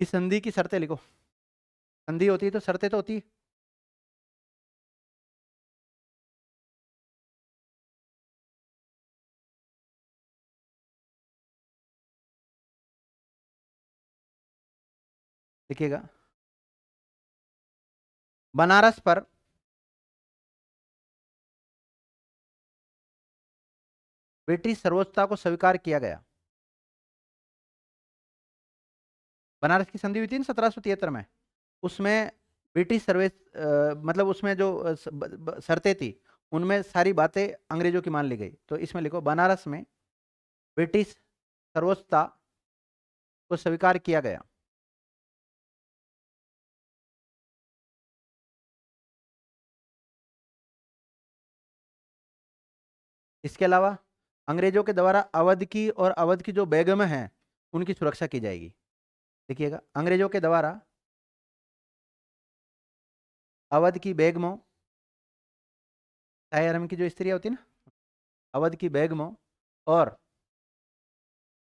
इस संधि की शर्तें लिखो। संधि होती है तो शर्तें तो होती है। लिखिएगा, बनारस पर ब्रिटिश सर्वोच्चता को स्वीकार किया गया। बनारस की संधि हुई थी ना 1773 में, उसमें ब्रिटिश सर्वे मतलब उसमें जो शर्तें थी, उनमें सारी बातें अंग्रेजों की मान ली गई। तो इसमें लिखो, बनारस में ब्रिटिश सर्वोच्चता को स्वीकार किया गया। इसके अलावा अंग्रेजों के द्वारा अवध की और अवध की जो बेगम है उनकी सुरक्षा की जाएगी। देखिएगा, अंग्रेजों के द्वारा अवध की बेगमों, शाही आलम की जो स्त्रियां होती है ना, अवध की बेगमों और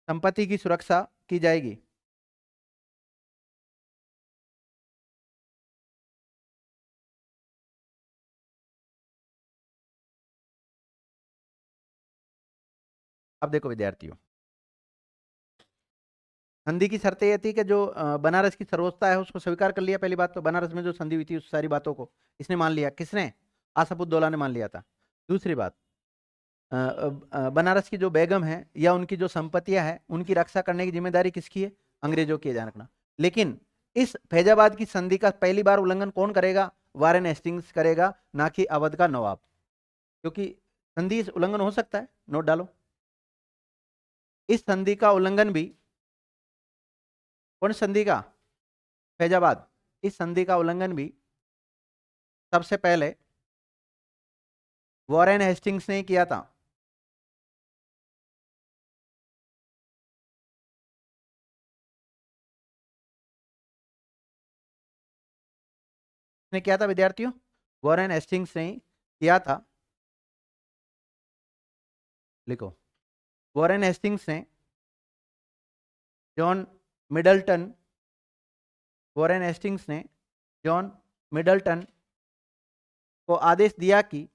संपत्ति की सुरक्षा की जाएगी। अब देखो विद्यार्थियों, संधि की शर्तें ये थी कि जो बनारस की सर्वोच्चता है उसको स्वीकार कर लिया। पहली बात तो बनारस में जो संधि हुई थी उस सारी बातों को इसने मान लिया। किसने? आसफुद्दौला ने मान लिया था। दूसरी बात, बनारस की जो बेगम है या उनकी जो संपत्तियां हैं उनकी रक्षा करने की जिम्मेदारी किसकी है? अंग्रेजों की है, ध्यान रखना। लेकिन इस फैजाबाद की संधि का पहली बार उल्लंघन कौन करेगा? वारेन हेस्टिंग्स करेगा, ना कि अवध का नवाब। क्योंकि संधि उल्लंघन हो सकता है, नोट डालो। इस संधि का उल्लंघन भी कौन संधि का? फैजाबाद। इस संधि का उल्लंघन भी सबसे पहले वॉरेन हेस्टिंग्स ने किया था। ने किया था विद्यार्थियों, वॉरेन हेस्टिंग्स ने किया था। लिखो, वॉरेन हेस्टिंग्स ने जॉन मिडल्टन, वॉरेन हेस्टिंग्स ने जॉन मिडल्टन को आदेश दिया कि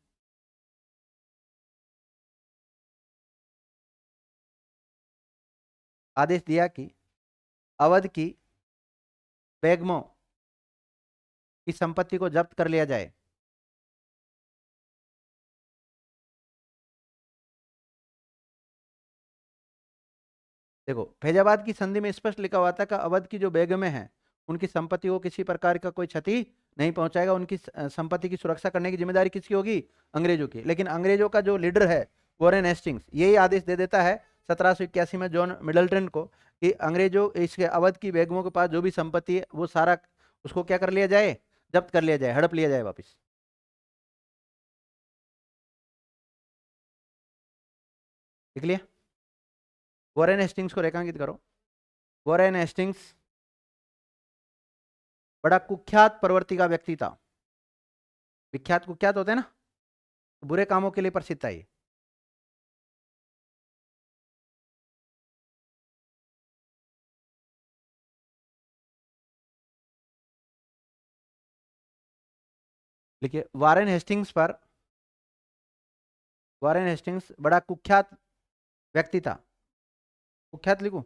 अवध की बेगमों की संपत्ति को जब्त कर लिया जाए। देखो, फैजाबाद की संधि में स्पष्ट लिखा हुआ था कि अवध की जो बेगमें हैं उनकी संपत्ति को किसी प्रकार का कोई क्षति नहीं पहुंचाएगा, उनकी संपत्ति की सुरक्षा करने की जिम्मेदारी किसकी होगी? अंग्रेजों की। लेकिन अंग्रेजों का जो लीडर है वॉरेन हेस्टिंग्स, यही आदेश दे देता है 1781 में जॉन मिडल्टन को कि अंग्रेजों इसके अवध की बेगमों के पास जो भी संपत्ति है वो सारा उसको क्या कर लिया जाए? जब्त कर लिया जाए, हड़प लिया जाए वापिस। लिख लिया? वॉरेन हेस्टिंग्स को रेखांकित करो। वॉरेन हेस्टिंग्स बड़ा कुख्यात प्रवृत्ति का व्यक्ति था। विख्यात कुख्यात होते हैं ना, तो बुरे कामों के लिए प्रसिद्ध था ये। लिखिए, वॉरेन हेस्टिंग्स बड़ा कुख्यात व्यक्ति था। कुख्यात लिखूं?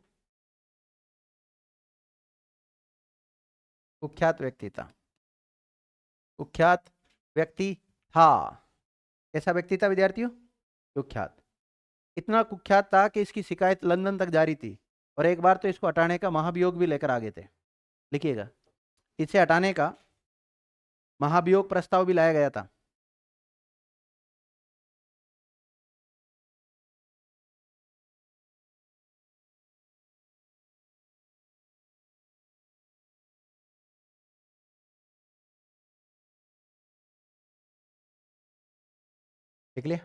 कुख्यात व्यक्ति था, कुख्यात व्यक्ति था। कैसा व्यक्ति था विद्यार्थियों? कुख्यात। इतना कुख्यात था कि इसकी शिकायत लंदन तक जारी थी और एक बार तो इसको हटाने का महाभियोग भी लेकर आ गए थे। लिखिएगा, इसे हटाने का महाभियोग प्रस्ताव भी लाया गया था। लिख लिया?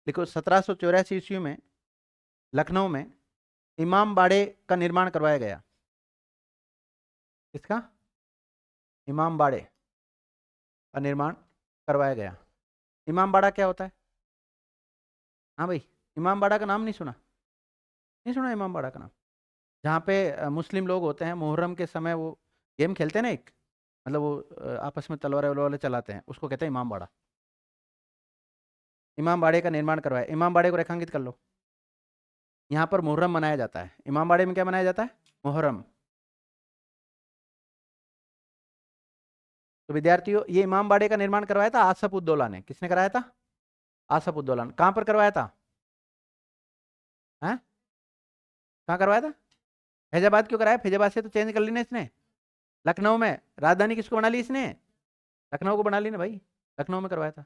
लिखो, 1784 ईस्वी में लखनऊ में इमाम बाड़े का निर्माण करवाया गया। इसका इमाम बाड़े का निर्माण करवाया गया। इमाम बाड़ा क्या होता है? हाँ भाई, इमाम बाड़ा का नाम नहीं सुना? नहीं सुना इमाम बाड़ा का नाम? जहाँ पे मुस्लिम लोग होते हैं मुहर्रम के समय वो गेम खेलते हैं ना एक, मतलब वो आपस में तलवार वलवार चलाते हैं, उसको कहते हैं इमाम बाड़ा। इमाम बाड़े का निर्माण करवाया। इमाम बाड़े को रेखांकित कर लो। यहाँ पर मुहर्रम मनाया जाता है। इमाम बाड़े में क्या मनाया जाता है? मुहर्रम। तो विद्यार्थियों, ये इमाम बाड़े का निर्माण करवाया था आसफ उद्दौला ने। किसने कराया था? आसफ उद्दौला ने। कहाँ पर करवाया था? हैं? कहाँ करवाया था? फैजाबाद क्यों कराया? फैजाबाद से तो चेंज कर ली ना इसने। लखनऊ में राजधानी किसको बना ली इसने? लखनऊ को बना ली ना भाई। लखनऊ में करवाया था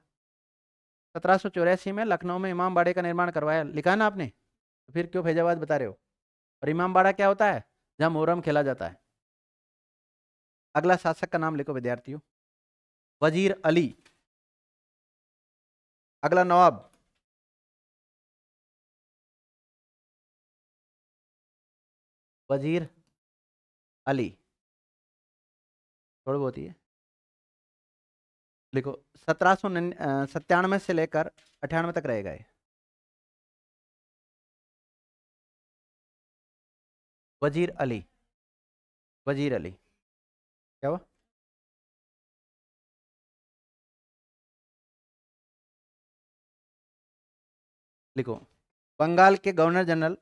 1784 में। लखनऊ में इमाम बाड़े का निर्माण करवाया, लिखा ना आपने? तो फिर क्यों फैजाबाद बता रहे हो? और इमाम बाड़ा क्या होता है? जहाँ मुहर्रम खेला जाता है। अगला शासक का नाम लिखो विद्यार्थियों, वजीर अली। अगला नवाब, वजीर अली। थोड़ी बहुत ही है। लिखो, 1797 से लेकर 98 तक रहेगा ये। वजीर अली, वजीर अली क्या हुआ? लिखो, बंगाल के गवर्नर जनरल,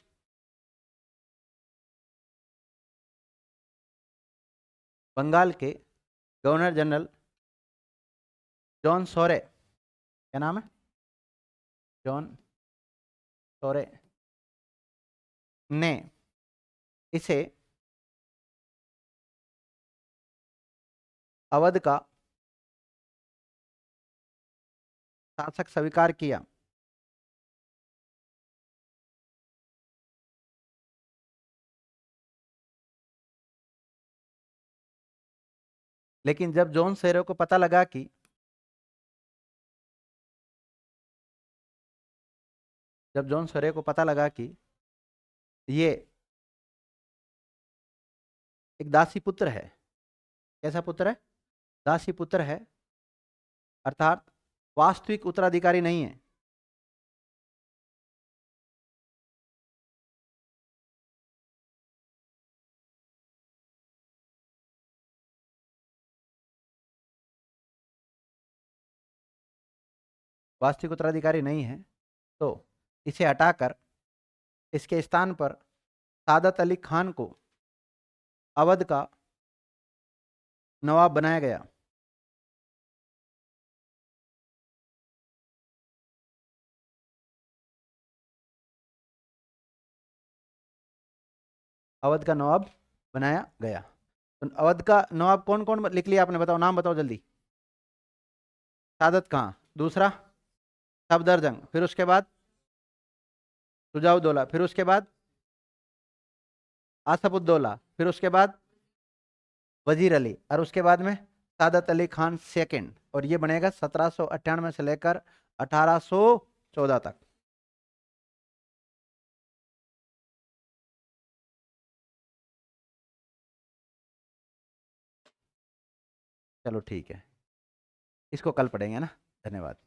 बंगाल के गवर्नर जनरल जॉन सोरे, क्या नाम है? जॉन सोरे ने इसे अवध का शासक स्वीकार किया। लेकिन जब जॉन सेरो को पता लगा कि ये एक दासी पुत्र है, कैसा पुत्र है, दासी पुत्र है, अर्थात वास्तविक उत्तराधिकारी नहीं है, वास्तविक उत्तराधिकारी नहीं है, तो इसे हटाकर इसके स्थान पर सादत अली खान को अवध का नवाब बनाया गया। अवध का नवाब बनाया गया। तो अवध का नवाब कौन कौन लिख लिया आपने, बताओ, नाम बताओ जल्दी। सादत खां, दूसरा सफदरजंग, फिर उसके बाद सुजाउद्दौला, फिर उसके बाद आसफुद्दौला, फिर उसके बाद वजीर अली, और उसके बाद में सादत अली खान सेकंड। और ये बनेगा 1798 से लेकर 1814 तक। चलो ठीक है, इसको कल पढ़ेंगे ना। धन्यवाद।